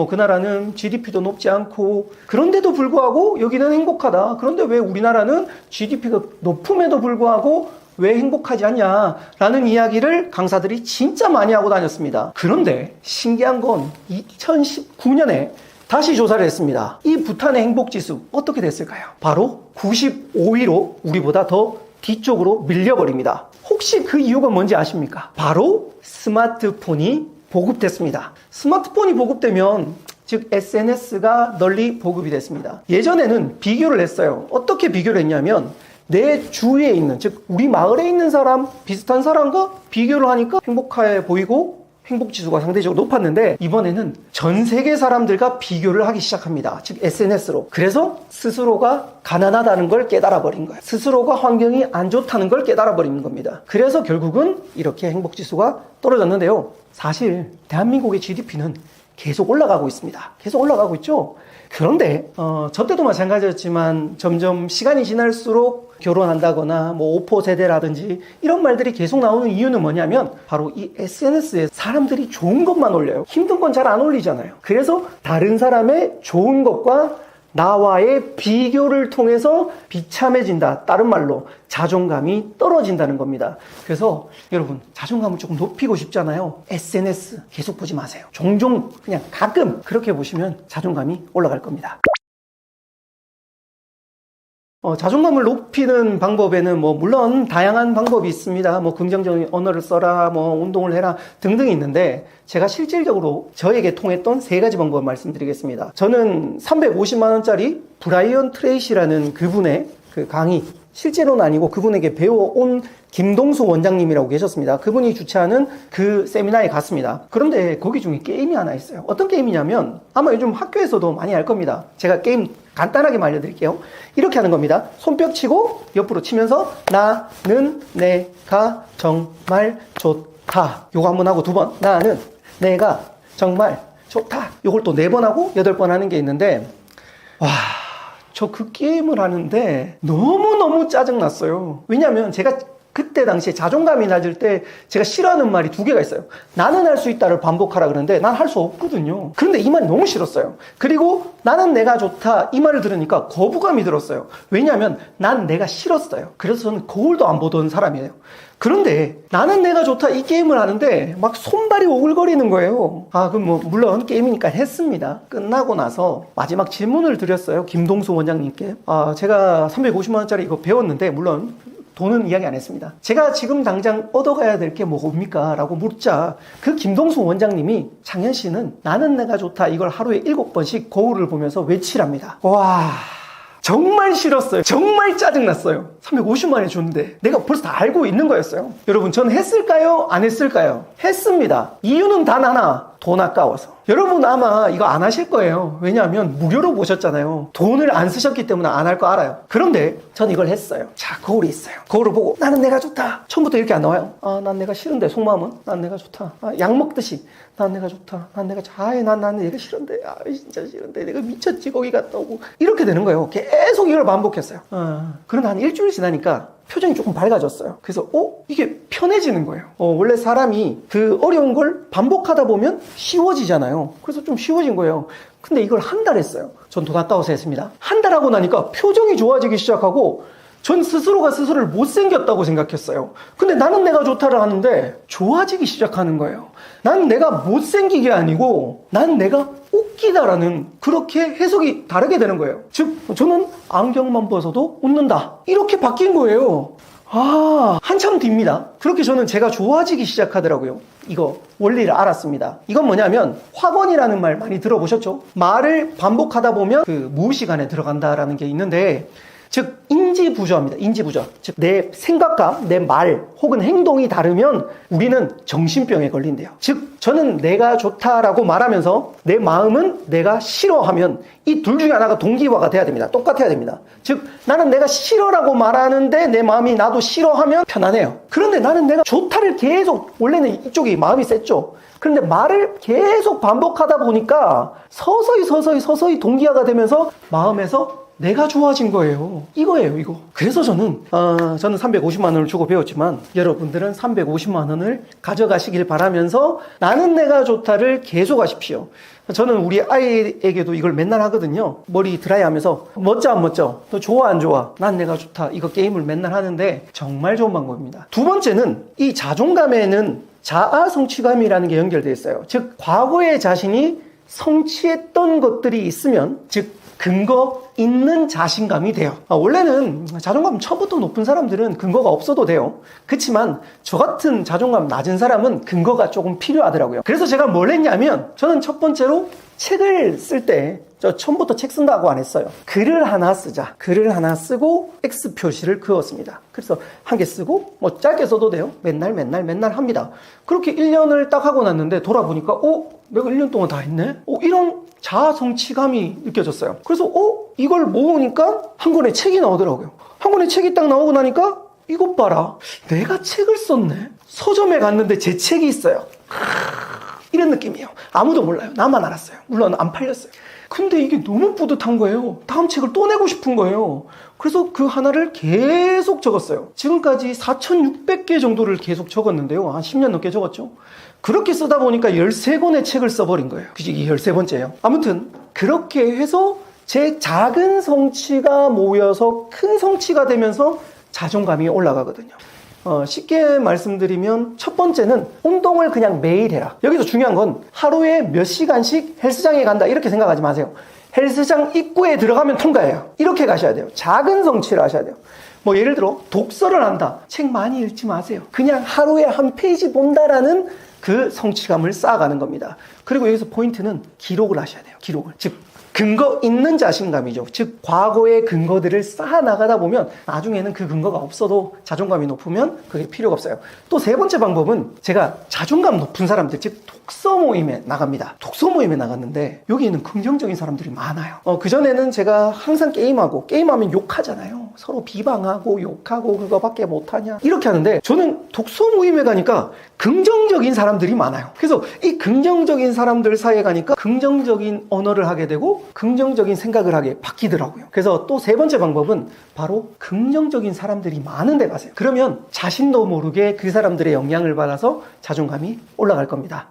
그 나라는 GDP도 높지 않고 그런데도 불구하고 여기는 행복하다. 그런데 왜 우리나라는 GDP가 높음에도 불구하고 왜 행복하지 않냐라는 이야기를 강사들이 진짜 많이 하고 다녔습니다. 그런데 신기한 건 2019년에 다시 조사를 했습니다. 이 부탄의 행복지수 어떻게 됐을까요? 바로 95위로 우리보다 더 뒤쪽으로 밀려버립니다. 혹시 그 이유가 뭔지 아십니까? 바로 스마트폰이 보급됐습니다. 스마트폰이 보급되면 즉 SNS가 널리 보급이 됐습니다. 예전에는 비교를 했어요. 어떻게 비교를 했냐면 내 주위에 있는 즉 우리 마을에 있는 사람 비슷한 사람과 비교를 하니까 행복해 보이고 행복지수가 상대적으로 높았는데 이번에는 전 세계 사람들과 비교를 하기 시작합니다. 즉 SNS로. 그래서 스스로가 가난하다는 걸 깨달아 버린 거예요. 스스로가 환경이 안 좋다는 걸 깨달아 버리는 겁니다. 그래서 결국은 이렇게 행복지수가 떨어졌는데요. 사실 대한민국의 GDP는 계속 올라가고 있습니다. 계속 올라가고 있죠. 그런데 저 때도 마찬가지였지만 점점 시간이 지날수록 결혼한다거나 오포 세대라든지 이런 말들이 계속 나오는 이유는 뭐냐면 바로 이 SNS에 사람들이 좋은 것만 올려요. 힘든 건 잘 안 올리잖아요. 그래서 다른 사람의 좋은 것과 나와의 비교를 통해서 비참해진다. 다른 말로 자존감이 떨어진다는 겁니다. 그래서 여러분 자존감을 조금 높이고 싶잖아요. SNS 계속 보지 마세요. 종종 그냥 가끔 그렇게 보시면 자존감이 올라갈 겁니다. 자존감을 높이는 방법에는 물론 다양한 방법이 있습니다. 긍정적인 언어를 써라, 운동을 해라 등등이 있는데 제가 실질적으로 저에게 통했던 3가지 방법을 말씀드리겠습니다. 저는 350만 원짜리 브라이언 트레이시라는 그분의 그 강의 실제로는 아니고 그분에게 배워온 김동수 원장님이라고 계셨습니다. 그분이 주최하는 그 세미나에 갔습니다. 그런데 거기 중에 게임이 하나 있어요. 어떤 게임이냐면 아마 요즘 학교에서도 많이 할 겁니다. 제가 게임 간단하게 알려드릴게요. 이렇게 하는 겁니다. 손뼉 치고 옆으로 치면서 나는 내가 정말 좋다. 요거 한 번 하고 2번. 나는 내가 정말 좋다. 요걸 또 4번 하고 8번 하는 게 있는데 와, 저 그 게임을 하는데 너무너무 짜증났어요. 왜냐면 제가 그때 당시에 자존감이 낮을 때 제가 싫어하는 말이 2개가 있어요. 나는 할 수 있다를 반복하라 그러는데 난 할 수 없거든요. 그런데 이 말이 너무 싫었어요. 그리고 나는 내가 좋다 이 말을 들으니까 거부감이 들었어요. 왜냐하면 난 내가 싫었어요. 그래서 저는 거울도 안 보던 사람이에요. 그런데 나는 내가 좋다 이 게임을 하는데 막 손발이 오글거리는 거예요. 그럼 뭐 물론 게임이니까 했습니다. 끝나고 나서 마지막 질문을 드렸어요. 김동수 원장님께. 제가 350만 원짜리 이거 배웠는데 물론 돈은 이야기 안 했습니다. 제가 지금 당장 얻어가야 될 게 뭡니까? 라고 묻자 그 김동수 원장님이 장현 씨는 나는 내가 좋다 이걸 하루에 7번씩 거울을 보면서 외치랍니다. 와, 정말 싫었어요. 정말 짜증났어요. 350만 원 줬는데 내가 벌써 다 알고 있는 거였어요. 여러분, 저는 했을까요? 안 했을까요? 했습니다. 이유는 단 하나, 돈 아까워서. 여러분 아마 이거 안 하실 거예요. 왜냐하면 무료로 보셨잖아요. 돈을 안 쓰셨기 때문에 안 할 거 알아요. 그런데 전 이걸 했어요. 자, 거울이 있어요. 거울을 보고 나는 내가 좋다. 처음부터 이렇게 안 나와요. 난 내가 싫은데 속마음은 난 내가 좋다. 약 먹듯이 난 내가 좋다. 난 내가 난 내가 싫은데 진짜 싫은데 내가 미쳤지 거기 갔다 오고 이렇게 되는 거예요. 계속 이걸 반복했어요. 그런데 한 일주일 지나니까 표정이 조금 밝아졌어요. 그래서 이게 편해지는 거예요. 원래 사람이 그 어려운 걸 반복하다 보면 쉬워지잖아요. 그래서 좀 쉬워진 거예요. 근데 이걸 한 달 했어요. 전 돈 아까워서 했습니다. 한 달 하고 나니까 표정이 좋아지기 시작하고 전 스스로가 스스로를 못생겼다고 생각했어요. 근데 나는 내가 좋다를 하는데 좋아지기 시작하는 거예요. 난 내가 못생기게 아니고 난 내가 웃기다라는 그렇게 해석이 다르게 되는 거예요. 즉 저는 안경만 벗어도 웃는다 이렇게 바뀐 거예요. 한참 뒤입니다. 그렇게 저는 제가 좋아지기 시작하더라고요. 이거 원리를 알았습니다. 이건 뭐냐면 확언이라는 말 많이 들어보셨죠? 말을 반복하다 보면 그 무의식 안에 들어간다라는 게 있는데 즉 인지부조입니다. 인지부조. 즉 내 생각과 내 말 혹은 행동이 다르면 우리는 정신병에 걸린대요. 즉 저는 내가 좋다라고 말하면서 내 마음은 내가 싫어하면 이 둘 중에 하나가 동기화가 돼야 됩니다. 똑같아야 됩니다. 즉 나는 내가 싫어라고 말하는데 내 마음이 나도 싫어하면 편안해요. 그런데 나는 내가 좋다를 계속 원래는 이쪽이 마음이 셌죠. 그런데 말을 계속 반복하다 보니까 서서히 동기화가 되면서 마음에서 내가 좋아진 거예요. 이거예요, 이거. 그래서 저는 350만 원을 주고 배웠지만 여러분들은 350만 원을 가져가시길 바라면서 나는 내가 좋다를 계속 하십시오. 저는 우리 아이에게도 이걸 맨날 하거든요. 머리 드라이 하면서 멋져 안 멋져? 너 좋아 안 좋아? 난 내가 좋다. 이거 게임을 맨날 하는데 정말 좋은 방법입니다. 두 번째는 이 자존감에는 자아 성취감이라는 게 연결되어 있어요. 즉 과거의 자신이 성취했던 것들이 있으면 즉 근거 있는 자신감이 돼요. 원래는 자존감 처음부터 높은 사람들은 근거가 없어도 돼요. 그렇지만 저 같은 자존감 낮은 사람은 근거가 조금 필요하더라고요. 그래서 제가 뭘 했냐면 저는 첫 번째로 책을 쓸 때 저 처음부터 책 쓴다고 안 했어요. 글을 하나 쓰자. 글을 하나 쓰고 X 표시를 그었습니다. 그래서 한 개 쓰고 뭐 짧게 써도 돼요. 맨날 합니다. 그렇게 1년을 딱 하고 났는데 돌아보니까 내가 1년 동안 다 했네? 이런 자아 성취감이 느껴졌어요. 그래서 이걸 모으니까 한 권의 책이 나오더라고요. 한 권의 책이 딱 나오고 나니까 이것 봐라. 내가 책을 썼네. 서점에 갔는데 제 책이 있어요. 이런 느낌이에요. 아무도 몰라요. 나만 알았어요. 물론 안 팔렸어요. 근데 이게 너무 뿌듯한 거예요. 다음 책을 또 내고 싶은 거예요. 그래서 그 하나를 계속 적었어요. 지금까지 4,600개 정도를 계속 적었는데요. 한 10년 넘게 적었죠. 그렇게 쓰다 보니까 13권의 책을 써버린 거예요. 이게 13번째예요. 아무튼 그렇게 해서 제 작은 성취가 모여서 큰 성취가 되면서 자존감이 올라가거든요. 쉽게 말씀드리면 첫 번째는 운동을 그냥 매일 해라. 여기서 중요한 건 하루에 몇 시간씩 헬스장에 간다 이렇게 생각하지 마세요. 헬스장 입구에 들어가면 통과해요. 이렇게 가셔야 돼요. 작은 성취를 하셔야 돼요. 뭐 예를 들어 독서를 한다. 책 많이 읽지 마세요. 그냥 하루에 한 페이지 본다라는 그 성취감을 쌓아가는 겁니다. 그리고 여기서 포인트는 기록을 하셔야 돼요. 기록을. 즉 근거 있는 자신감이죠. 즉 과거의 근거들을 쌓아 나가다 보면 나중에는 그 근거가 없어도 자존감이 높으면 그게 필요가 없어요. 또 세 번째 방법은 제가 자존감 높은 사람들, 즉 독서 모임에 나갑니다. 독서 모임에 나갔는데 여기에는 긍정적인 사람들이 많아요. 그전에는 제가 항상 게임하면 욕하잖아요. 서로 비방하고 욕하고 그거밖에 못하냐 이렇게 하는데, 저는 독서 모임에 가니까 긍정적인 사람들이 많아요. 그래서 이 긍정적인 사람들 사이에 가니까 긍정적인 언어를 하게 되고 긍정적인 생각을 하게 바뀌더라고요. 그래서 또 세 번째 방법은 바로 긍정적인 사람들이 많은 데 가세요. 그러면 자신도 모르게 그 사람들의 영향을 받아서 자존감이 올라갈 겁니다.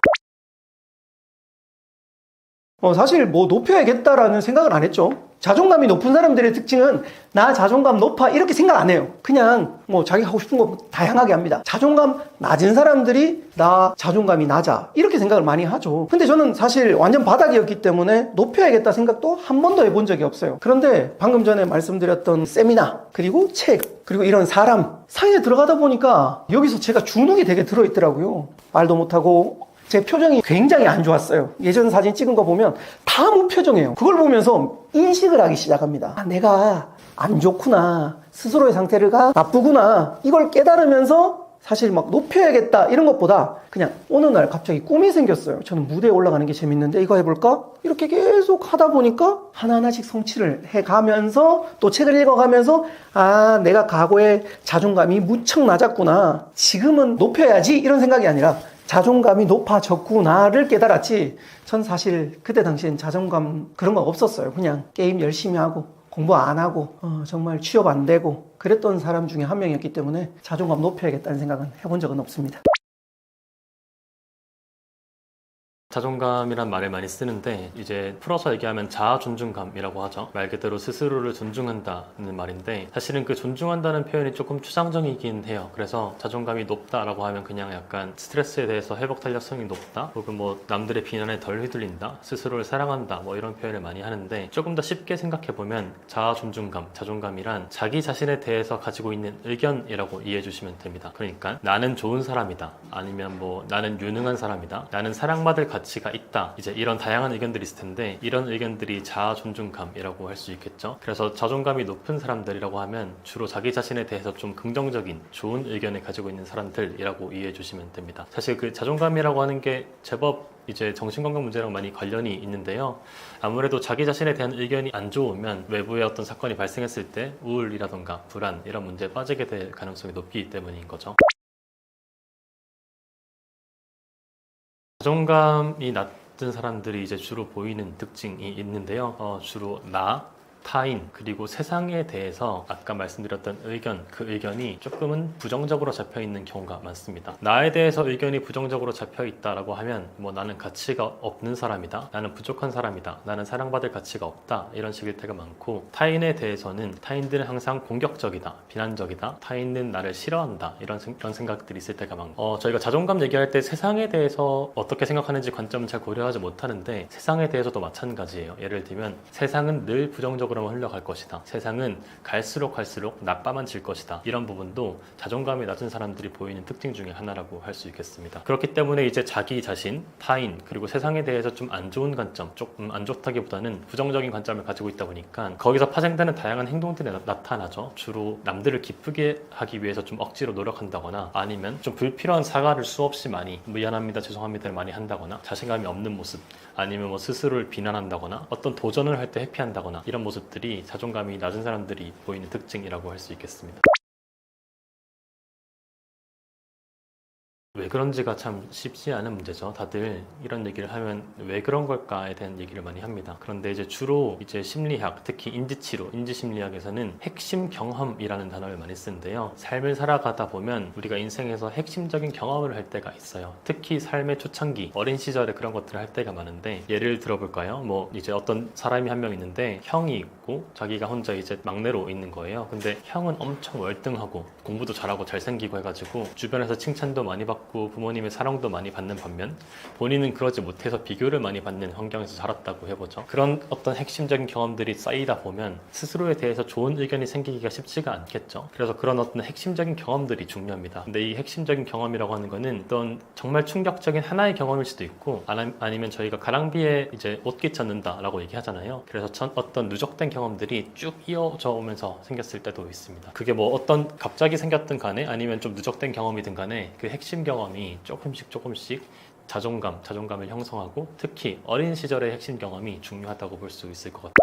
사실 높여야겠다라는 생각을 안 했죠. 자존감이 높은 사람들의 특징은 나 자존감 높아 이렇게 생각 안 해요. 그냥 자기 하고 싶은 거 다양하게 합니다. 자존감 낮은 사람들이 나 자존감이 낮아 이렇게 생각을 많이 하죠. 근데 저는 사실 완전 바닥이었기 때문에 높여야겠다 생각도 한 번도 해본 적이 없어요. 그런데 방금 전에 말씀드렸던 세미나 그리고 책 그리고 이런 사람 사이에 들어가다 보니까 여기서 제가 주눅이 되게 들어있더라고요. 말도 못하고 제 표정이 굉장히 안 좋았어요. 예전 사진 찍은 거 보면 다 무표정이에요. 그걸 보면서 인식을 하기 시작합니다. 내가 안 좋구나. 스스로의 상태가 나쁘구나. 이걸 깨달으면서 사실 높여야겠다 이런 것보다 그냥 어느 날 갑자기 꿈이 생겼어요. 저는 무대에 올라가는 게 재밌는데 이거 해볼까? 이렇게 계속 하다 보니까 하나하나씩 성취를 해가면서 또 책을 읽어가면서 내가 과거에 자존감이 무척 낮았구나. 지금은 높여야지 이런 생각이 아니라 자존감이 높아졌구나를 깨달았지, 전 사실 그때 당시엔 자존감 그런 거 없었어요. 그냥 게임 열심히 하고 공부 안 하고 정말 취업 안 되고 그랬던 사람 중에 한 명이었기 때문에 자존감 높여야겠다는 생각은 해본 적은 없습니다. 자존감이란 말을 많이 쓰는데 이제 풀어서 얘기하면 자아 존중감이라고 하죠. 말 그대로 스스로를 존중한다는 말인데, 사실은 그 존중한다는 표현이 조금 추상적이긴 해요. 그래서 자존감이 높다라고 하면 그냥 약간 스트레스에 대해서 회복 탄력성이 높다, 혹은 남들의 비난에 덜 휘둘린다, 스스로를 사랑한다, 이런 표현을 많이 하는데, 조금 더 쉽게 생각해 보면 자아 존중감, 자존감이란 자기 자신에 대해서 가지고 있는 의견이라고 이해해 주시면 됩니다. 그러니까 나는 좋은 사람이다, 아니면 나는 유능한 사람이다, 나는 사랑받을 가치가 있다, 이제 이런 다양한 의견들이 있을 텐데, 이런 의견들이 자아 존중감이라고 할 수 있겠죠. 그래서 자존감이 높은 사람들이라고 하면 주로 자기 자신에 대해서 좀 긍정적인 좋은 의견을 가지고 있는 사람들이라고 이해해 주시면 됩니다. 사실 그 자존감이라고 하는 게 제법 이제 정신건강 문제랑 많이 관련이 있는데요. 아무래도 자기 자신에 대한 의견이 안 좋으면 외부의 어떤 사건이 발생했을 때 우울이라던가 불안 이런 문제에 빠지게 될 가능성이 높기 때문인 거죠. 자존감이 낮은 사람들이 이제 주로 보이는 특징이 있는데요. 주로 타인, 그리고 세상에 대해서 아까 말씀드렸던 의견, 그 의견이 조금은 부정적으로 잡혀있는 경우가 많습니다. 나에 대해서 의견이 부정적으로 잡혀있다라고 하면 나는 가치가 없는 사람이다, 나는 부족한 사람이다, 나는 사랑받을 가치가 없다, 이런 식일 때가 많고, 타인에 대해서는 타인들은 항상 공격적이다, 비난적이다, 타인은 나를 싫어한다, 이런 생각들이 있을 때가 많고, 저희가 자존감 얘기할 때 세상에 대해서 어떻게 생각하는지 관점은 잘 고려하지 못하는데, 세상에 대해서도 마찬가지예요. 예를 들면 세상은 늘 부정적으로 흘러갈 것이다, 세상은 갈수록 나빠만 질 것이다, 이런 부분도 자존감이 낮은 사람들이 보이는 특징 중에 하나라고 할 수 있겠습니다. 그렇기 때문에 이제 자기 자신, 타인, 그리고 세상에 대해서 좀 안 좋은 관점, 조금 안 좋다기보다는 부정적인 관점을 가지고 있다 보니까 거기서 파생되는 다양한 행동들이 나타나죠. 주로 남들을 기쁘게 하기 위해서 좀 억지로 노력한다거나, 아니면 좀 불필요한 사과를 수없이 많이 미안합니다, 죄송합니다를 많이 한다거나, 자신감이 없는 모습, 아니면 스스로를 비난한다거나, 어떤 도전을 할 때 회피한다거나, 이런 모습들이 자존감이 낮은 사람들이 보이는 특징이라고 할 수 있겠습니다. 왜 그런지가 참 쉽지 않은 문제죠. 다들 이런 얘기를 하면 왜 그런 걸까에 대한 얘기를 많이 합니다. 그런데 이제 주로 이제 심리학, 특히 인지치료, 인지심리학에서는 핵심 경험이라는 단어를 많이 쓰는데요. 삶을 살아가다 보면 우리가 인생에서 핵심적인 경험을 할 때가 있어요. 특히 삶의 초창기, 어린 시절에 그런 것들을 할 때가 많은데, 예를 들어볼까요? 이제 어떤 사람이 한 명 있는데 형이 있고 자기가 혼자 이제 막내로 있는 거예요. 근데 형은 엄청 월등하고 공부도 잘하고 잘생기고 해가지고 주변에서 칭찬도 많이 받고 자랐고 부모님의 사랑도 많이 받는 반면 본인은 그러지 못해서 비교를 많이 받는 환경에서 자랐다고 해보죠. 그런 어떤 핵심적인 경험들이 쌓이다 보면 스스로에 대해서 좋은 의견이 생기기가 쉽지가 않겠죠. 그래서 그런 어떤 핵심적인 경험들이 중요합니다. 근데 이 핵심적인 경험이라고 하는 거는 어떤 정말 충격적인 하나의 경험일 수도 있고 아니면 저희가 가랑비에 이제 옷 끼쳤는다라고 얘기하잖아요. 그래서 어떤 누적된 경험들이 쭉 이어져 오면서 생겼을 때도 있습니다. 그게 뭐 어떤 갑자기 생겼든 간에 아니면 좀 누적된 경험이든 간에 그 핵심 경험이 조금씩 자존감을 형성하고 특히 어린 시절의 핵심 경험이 중요하다고 볼 수 있을 것 같아요.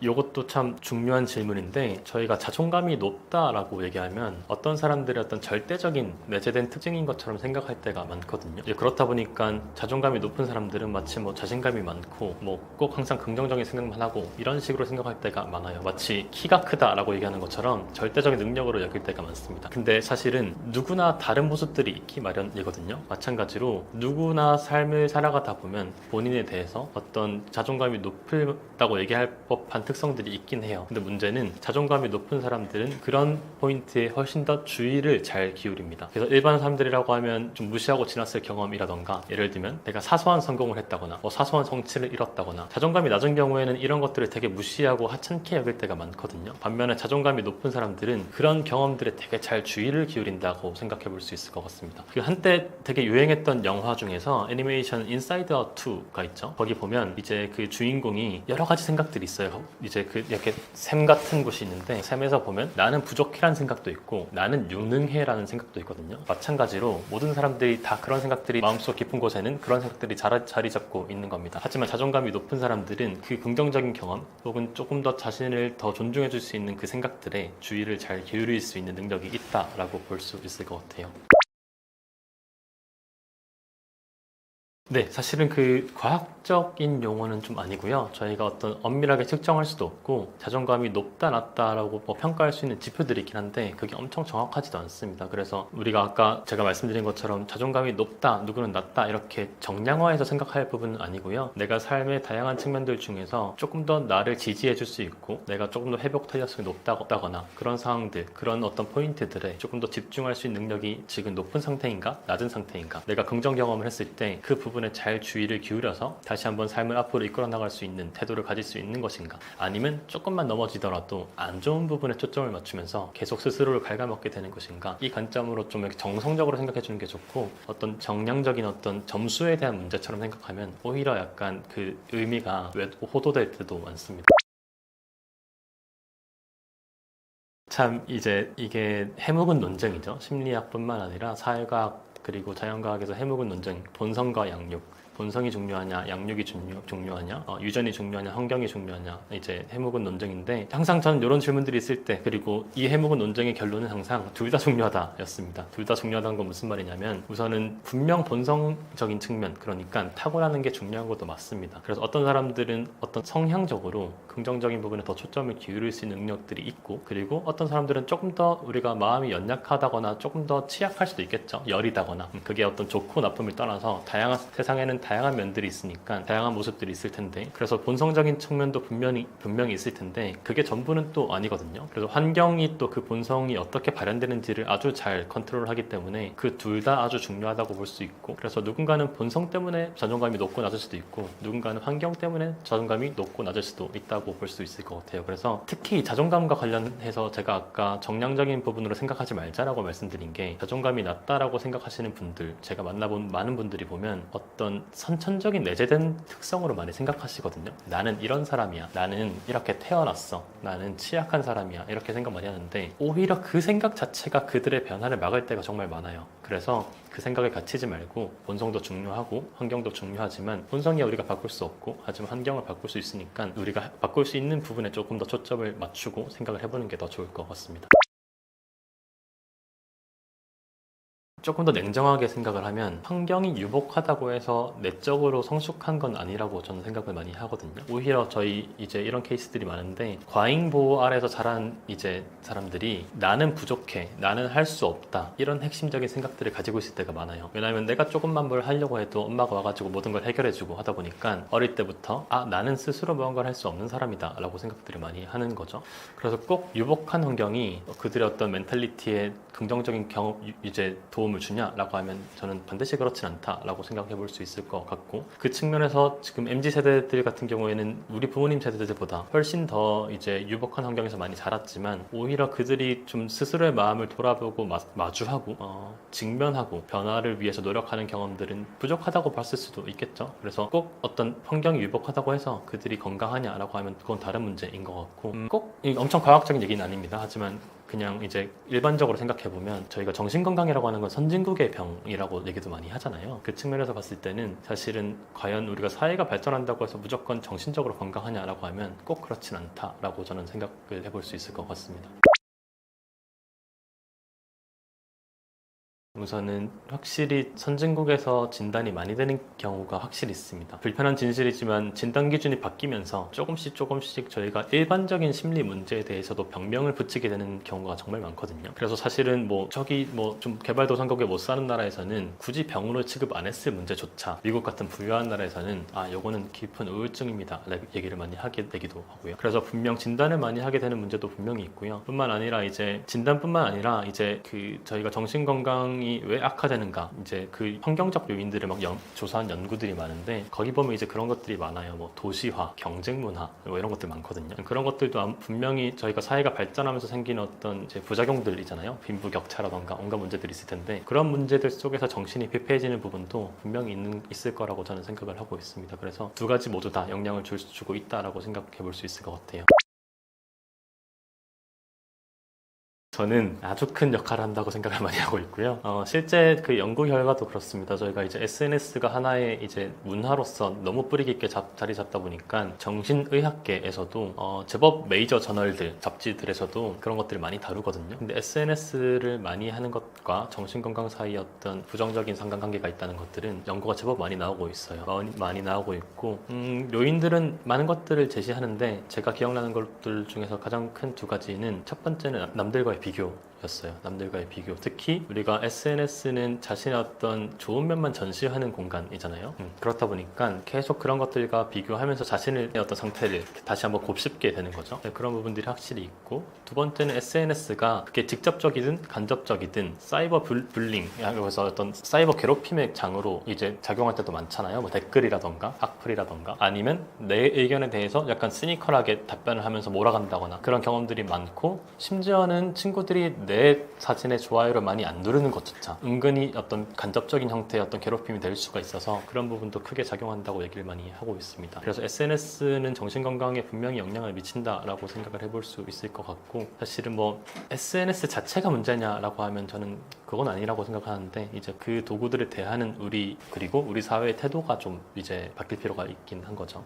이것도 참 중요한 질문인데 저희가 자존감이 높다라고 얘기하면 어떤 사람들의 어떤 절대적인 내재된 특징인 것처럼 생각할 때가 많거든요. 이제 그렇다 보니까 자존감이 높은 사람들은 마치 뭐 자신감이 많고 뭐 꼭 항상 긍정적인 생각만 하고 이런 식으로 생각할 때가 많아요. 마치 키가 크다라고 얘기하는 것처럼 절대적인 능력으로 여길 때가 많습니다. 근데 사실은 누구나 다른 모습들이 있기 마련이거든요. 마찬가지로 누구나 삶을 살아가다 보면 본인에 대해서 어떤 자존감이 높다고 얘기할 법한 특성들이 있긴 해요. 근데 문제는 자존감이 높은 사람들은 그런 포인트에 훨씬 더 주의를 잘 기울입니다. 그래서 일반 사람들이라고 하면 좀 무시하고 지났을 경험이라던가 예를 들면 내가 사소한 성공을 했다거나 뭐 사소한 성취를 이뤘다거나 자존감이 낮은 경우에는 이런 것들을 되게 무시하고 하찮게 여길 때가 많거든요. 반면에 자존감이 높은 사람들은 그런 경험들에 되게 잘 주의를 기울인다고 생각해 볼 수 있을 것 같습니다. 그 한때 되게 유행했던 영화 중에서 애니메이션 인사이드 아웃 2가 있죠. 거기 보면 이제 그 주인공이 여러 가지 생각들이 있어요. 이제 그 이렇게 샘 같은 곳이 있는데 샘에서 보면 나는 부족해라는 생각도 있고 나는 유능해라는 생각도 있거든요. 마찬가지로 모든 사람들이 다 그런 생각들이 마음속 깊은 곳에는 그런 생각들이 자리 잡고 있는 겁니다. 하지만 자존감이 높은 사람들은 그 긍정적인 경험 혹은 조금 더 자신을 더 존중해 줄 수 있는 그 생각들에 주의를 잘 기울일 수 있는 능력이 있다라고 볼 수 있을 것 같아요. 네, 사실은 그 과학적인 용어는 좀 아니고요. 저희가 어떤 엄밀하게 측정할 수도 없고 자존감이 높다 낮다라고 뭐 평가할 수 있는 지표들이 있긴 한데 그게 엄청 정확하지도 않습니다. 그래서 우리가 아까 제가 말씀드린 것처럼 자존감이 높다, 누구는 낮다 이렇게 정량화해서 생각할 부분은 아니고요. 내가 삶의 다양한 측면들 중에서 조금 더 나를 지지해 줄 수 있고 내가 조금 더 회복 탄력성이 높다거나 그런 상황들, 그런 어떤 포인트들에 조금 더 집중할 수 있는 능력이 지금 높은 상태인가, 낮은 상태인가, 내가 긍정 경험을 했을 때 그 부분에 잘 주의를 기울여서 다시 한번 삶을 앞으로 이끌어 나갈 수 있는 태도를 가질 수 있는 것인가, 아니면 조금만 넘어지더라도 안 좋은 부분에 초점을 맞추면서 계속 스스로를 ਘ갉아먹게 되는 것인가, 이 관점으로 좀 이렇게 정성적으로 생각해 주는 게 좋고 어떤 정량적인 어떤 점수에 대한 문제처럼 생각하면 오히려 약간 그 의미가 호도될 때도 많습니다. 참 이제 이게 해묵은 논쟁이죠. 심리학뿐만 아니라 사회과학 그리고 자연과학에서 해묵은 논쟁, 본성과 양육, 본성이 중요하냐, 양육이 중요하냐, 유전이 중요하냐, 환경이 중요하냐, 이제 해묵은 논쟁인데 항상 저는 이런 질문들이 있을 때, 그리고 이 해묵은 논쟁의 결론은 항상 둘 다 중요하다였습니다. 둘 다 중요하다는 건 무슨 말이냐면 우선은 분명 본성적인 측면, 그러니까 타고나는 게 중요한 것도 맞습니다. 그래서 어떤 사람들은 어떤 성향적으로 긍정적인 부분에 더 초점을 기울일 수 있는 능력들이 있고, 그리고 어떤 사람들은 조금 더 우리가 마음이 연약하다거나 조금 더 취약할 수도 있겠죠. 열이다거나. 그게 어떤 좋고 나쁨을 떠나서 세상에는 다양한 면들이 있으니까 다양한 모습들이 있을 텐데, 그래서 본성적인 측면도 분명히 있을 텐데 그게 전부는 또 아니거든요. 그래서 환경이 또 그 본성이 어떻게 발현되는지를 아주 잘 컨트롤하기 때문에 그 둘 다 아주 중요하다고 볼 수 있고, 그래서 누군가는 본성 때문에 자존감이 높고 낮을 수도 있고 누군가는 환경 때문에 자존감이 높고 낮을 수도 있다고 볼 수 있을 것 같아요. 그래서 특히 자존감과 관련해서 제가 아까 정량적인 부분으로 생각하지 말자라고 말씀드린 게, 자존감이 낮다라고 생각하시는 분들, 제가 만나본 많은 분들이 보면 어떤 선천적인 내재된 특성으로 많이 생각하시거든요. 나는 이런 사람이야, 나는 이렇게 태어났어, 나는 취약한 사람이야, 이렇게 생각 많이 하는데 오히려 그 생각 자체가 그들의 변화를 막을 때가 정말 많아요. 그래서 그 생각에 갇히지 말고 본성도 중요하고 환경도 중요하지만 본성이야 우리가 바꿀 수 없고, 하지만 환경을 바꿀 수 있으니까 우리가 바꿀 수 있는 부분에 조금 더 초점을 맞추고 생각을 해보는 게 더 좋을 것 같습니다. 조금 더 냉정하게 생각을 하면 환경이 유복하다고 해서 내적으로 성숙한 건 아니라고 저는 생각을 많이 하거든요. 오히려 저희 이제 이런 케이스들이 많은데 과잉 보호 아래서 자란 이제 사람들이 나는 부족해, 나는 할 수 없다 이런 핵심적인 생각들을 가지고 있을 때가 많아요. 왜냐하면 내가 조금만 뭘 하려고 해도 엄마가 와가지고 모든 걸 해결해주고 하다 보니까 어릴 때부터 나는 스스로 무언가를 할 수 없는 사람이다 라고 생각들을 많이 하는 거죠. 그래서 꼭 유복한 환경이 그들의 어떤 멘탈리티에 긍정적인 이제 도움을 주냐라고 하면 저는 반드시 그렇진 않다라고 생각해 볼 수 있을 것 같고, 그 측면에서 지금 MZ 세대들 같은 경우에는 우리 부모님 세대들보다 훨씬 더 이제 유복한 환경에서 많이 자랐지만 오히려 그들이 좀 스스로의 마음을 돌아보고 마주하고 직면하고 변화를 위해서 노력하는 경험들은 부족하다고 봤을 수도 있겠죠. 그래서 꼭 어떤 환경이 유복하다고 해서 그들이 건강하냐라고 하면 그건 다른 문제인 것 같고, 꼭 엄청 과학적인 얘기는 아닙니다. 하지만 그냥 이제 일반적으로 생각해보면 저희가 정신건강이라고 하는 건 선진국의 병이라고 얘기도 많이 하잖아요. 그 측면에서 봤을 때는 사실은 과연 우리가 사회가 발전한다고 해서 무조건 정신적으로 건강하냐라고 하면 꼭 그렇진 않다라고 저는 생각을 해볼 수 있을 것 같습니다. 우선은 확실히 선진국에서 진단이 많이 되는 경우가 확실히 있습니다. 불편한 진실이지만 진단 기준이 바뀌면서 조금씩 저희가 일반적인 심리 문제에 대해서도 병명을 붙이게 되는 경우가 정말 많거든요. 그래서 사실은 저기 좀 개발도상국에 못 사는 나라에서는 굳이 병으로 취급 안 했을 문제조차 미국 같은 부유한 나라에서는 요거는 깊은 우울증입니다 얘기를 많이 하게 되기도 하고요. 그래서 분명 진단을 많이 하게 되는 문제도 분명히 있고요. 뿐만 아니라 이제 진단뿐만 아니라 이제 저희가 정신건강이 왜 악화되는가, 이제 그 환경적 요인들을 조사한 연구들이 많은데 거기 보면 이제 그런 것들이 많아요. 도시화, 경쟁 문화 이런 것들 많거든요. 그런 것들도 분명히 저희가 사회가 발전하면서 생기는 어떤 이제 부작용들이잖아요. 빈부격차라던가 온갖 문제들이 있을 텐데 그런 문제들 속에서 정신이 피폐해지는 부분도 분명히 있을 거라고 저는 생각을 하고 있습니다. 그래서 두 가지 모두 다 영향을 주고 있다라고 생각해 볼 수 있을 것 같아요. 저는 아주 큰 역할을 한다고 생각을 많이 하고 있고요. 실제 그 연구 결과도 그렇습니다. 저희가 이제 SNS가 하나의 이제 문화로서 너무 뿌리 깊게 자리 잡다 보니까 정신의학계에서도 제법 메이저 저널들, 잡지들에서도 그런 것들을 많이 다루거든요. 근데 SNS를 많이 하는 것과 정신건강 사이에 어떤 부정적인 상관관계가 있다는 것들은 연구가 제법 많이 나오고 있어요. 많이 나오고 있고, 요인들은 많은 것들을 제시하는데 제가 기억나는 것들 중에서 가장 큰 두 가지는, 첫 번째는 남들과의 비교였어요. 남들과의 비교. 특히 우리가 SNS는 자신의 어떤 좋은 면만 전시하는 공간이잖아요. 그렇다 보니까 계속 그런 것들과 비교하면서 자신의 어떤 상태를 다시 한번 곱씹게 되는 거죠. 그런 부분들이 확실히 있고, 두 번째는 SNS가 그게 직접적이든 간접적이든 사이버 불링, 그래서 어떤 사이버 괴롭힘의 장으로 이제 작용할 때도 많잖아요. 댓글이라던가 악플이라던가, 아니면 내 의견에 대해서 약간 시니컬하게 답변을 하면서 몰아간다거나 그런 경험들이 많고, 심지어는 친구들이 내 사진에 좋아요를 많이 안 누르는 것조차 은근히 어떤 간접적인 형태의 어떤 괴롭힘이 될 수가 있어서 그런 부분도 크게 작용한다고 얘기를 많이 하고 있습니다. 그래서 SNS는 정신건강에 분명히 영향을 미친다라고 생각을 해볼 수 있을 것 같고, 사실은 SNS 자체가 문제냐라고 하면 저는 그건 아니라고 생각하는데, 이제 그 도구들에 대하는 그리고 우리 사회의 태도가 좀 이제 바뀔 필요가 있긴 한 거죠.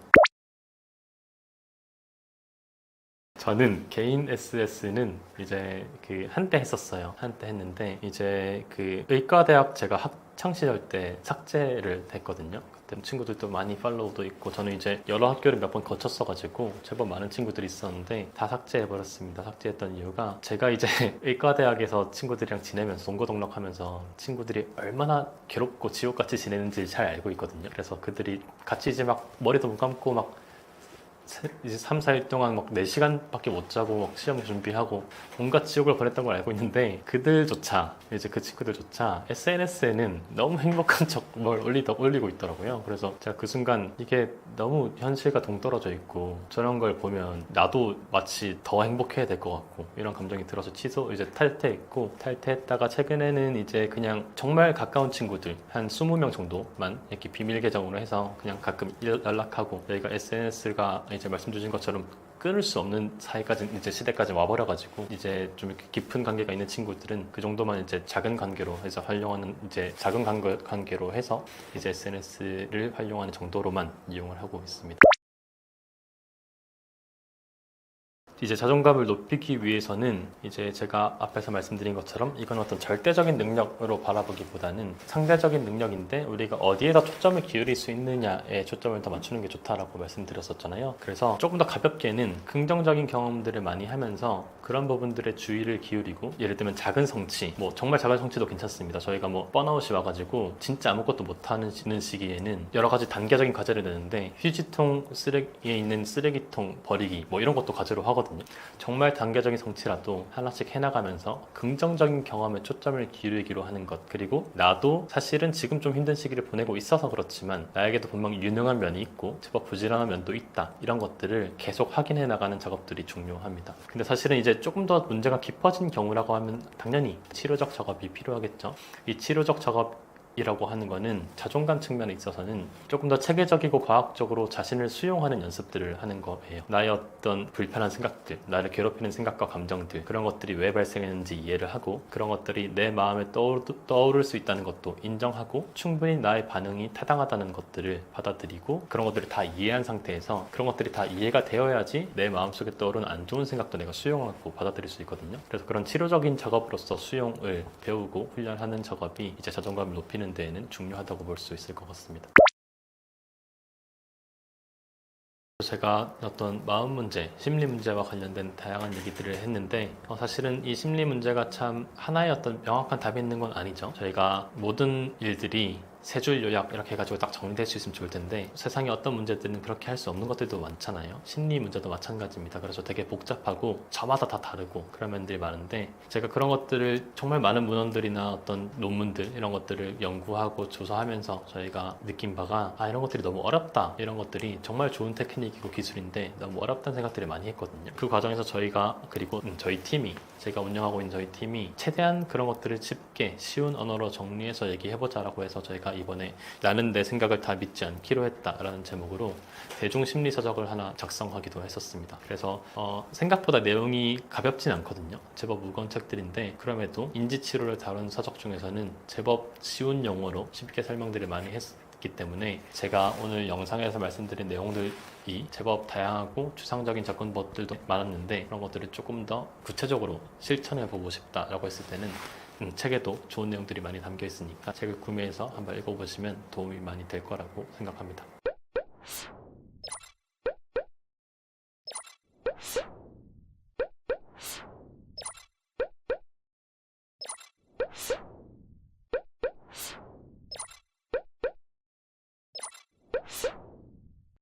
저는 개인 SS는 이제 한때 했었어요. 한때 했는데 이제 의과대학 제가 학창 시절 때 삭제를 했거든요. 그때 친구들도 많이 팔로우도 있고, 저는 이제 여러 학교를 몇 번 거쳤어가지고 제법 많은 친구들이 있었는데 다 삭제해버렸습니다. 삭제했던 이유가, 제가 이제 의과대학에서 친구들이랑 지내면서 동거동락하면서 친구들이 얼마나 괴롭고 지옥같이 지내는지 잘 알고 있거든요. 그래서 그들이 같이 이제 머리도 못 감고 이제 3, 4일 동안 4시간밖에 못 자고 시험 준비하고 온갖 지옥을 보냈던 걸 알고 있는데, 그들조차, 이제 그 친구들조차 SNS에는 너무 행복한 척 뭘 올리고 있더라고요. 그래서 제가 그 순간 이게 너무 현실과 동떨어져 있고, 저런 걸 보면 나도 마치 더 행복해야 될 것 같고, 이런 감정이 들어서 이제 탈퇴했고, 탈퇴했다가 최근에는 이제 그냥 정말 가까운 친구들 한 20명 정도만 이렇게 비밀 계정으로 해서 그냥 가끔 연락하고, 저희가 SNS가 이제 말씀 주신 것처럼 끊을 수 없는 이제 시대까지 와버려가지고, 이제 좀 이렇게 깊은 관계가 있는 친구들은 그 정도만 이제 작은 관계로 해서 활용하는, 이제 작은 관계로 해서 이제 SNS를 활용하는 정도로만 이용을 하고 있습니다. 이제 자존감을 높이기 위해서는 이제 제가 앞에서 말씀드린 것처럼 이건 어떤 절대적인 능력으로 바라보기보다는 상대적인 능력인데 우리가 어디에다 초점을 기울일 수 있느냐에 초점을 더 맞추는 게 좋다라고 말씀드렸었잖아요. 그래서 조금 더 가볍게는 긍정적인 경험들을 많이 하면서 그런 부분들에 주의를 기울이고, 예를 들면 작은 성취, 뭐 정말 작은 성취도 괜찮습니다. 저희가 뭐 번아웃이 와가지고 진짜 아무것도 못하는 시기에는 여러 가지 단계적인 과제를 내는데 휴지통 쓰레기에 있는 쓰레기통 버리기 뭐 이런 것도 과제로 하거든요. 정말 단계적인 성취라도 하나씩 해나가면서 긍정적인 경험에 초점을 기울이기로 하는 것, 그리고 나도 사실은 지금 좀 힘든 시기를 보내고 있어서 그렇지만 나에게도 분명히 유능한 면이 있고 제법 부지런한 면도 있다, 이런 것들을 계속 확인해 나가는 작업들이 중요합니다. 근데 사실은 이제 조금 더 문제가 깊어진 경우라고 하면 당연히 치료적 작업이 필요하겠죠. 이 치료적 작업이라고 하는 거는 자존감 측면에 있어서는 조금 더 체계적이고 과학적으로 자신을 수용하는 연습들을 하는 거예요. 나의 어떤 불편한 생각들, 나를 괴롭히는 생각과 감정들, 그런 것들이 왜 발생했는지 이해를 하고, 그런 것들이 내 마음에 떠오를 수 있다는 것도 인정하고, 충분히 나의 반응이 타당하다는 것들을 받아들이고, 그런 것들을 다 이해한 상태에서 그런 것들이 다 이해가 되어야지 내 마음속에 떠오르는 안 좋은 생각도 내가 수용하고 받아들일 수 있거든요. 그래서 그런 치료적인 작업으로서 수용을 배우고 훈련하는 작업이 이제 자존감을 높이는 데에는 중요하다고 볼 수 있을 것 같습니다. 제가 어떤 마음 문제, 심리 문제와 관련된 다양한 얘기들을 했는데 사실은 이 심리 문제가 참 하나의 어떤 명확한 답이 있는 건 아니죠. 저희가 모든 일들이 세 줄 요약 이렇게 해가지고 딱 정리될 수 있으면 좋을 텐데 세상에 어떤 문제들은 그렇게 할 수 없는 것들도 많잖아요. 심리 문제도 마찬가지입니다. 그래서 되게 복잡하고 저마다 다 다르고 그런 면들이 많은데, 제가 그런 것들을 정말 많은 문헌들이나 어떤 논문들 이런 것들을 연구하고 조사하면서 저희가 느낀 바가 이런 것들이 너무 어렵다, 이런 것들이 정말 좋은 테크닉이고 기술인데 너무 어렵다는 생각들을 많이 했거든요. 그 과정에서 저희가, 그리고 저희 팀이, 제가 운영하고 있는 저희 팀이 최대한 그런 것들을 쉽게 쉬운 언어로 정리해서 얘기해보자라고 해서 저희가 이번에 나는 내 생각을 다 믿지 않기로 했다라는 제목으로 대중심리서적을 하나 작성하기도 했었습니다. 그래서 생각보다 내용이 가볍진 않거든요. 제법 무거운 책들인데 그럼에도 인지치료를 다룬 서적 중에서는 제법 쉬운 용어로 쉽게 설명들을 많이 했기 때문에 제가 오늘 영상에서 말씀드린 내용들이 제법 다양하고 추상적인 접근법들도 많았는데 그런 것들을 조금 더 구체적으로 실천해보고 싶다라고 했을 때는 책에도 좋은 내용들이 많이 담겨 있으니까 책을 구매해서 한번 읽어보시면 도움이 많이 될 거라고 생각합니다.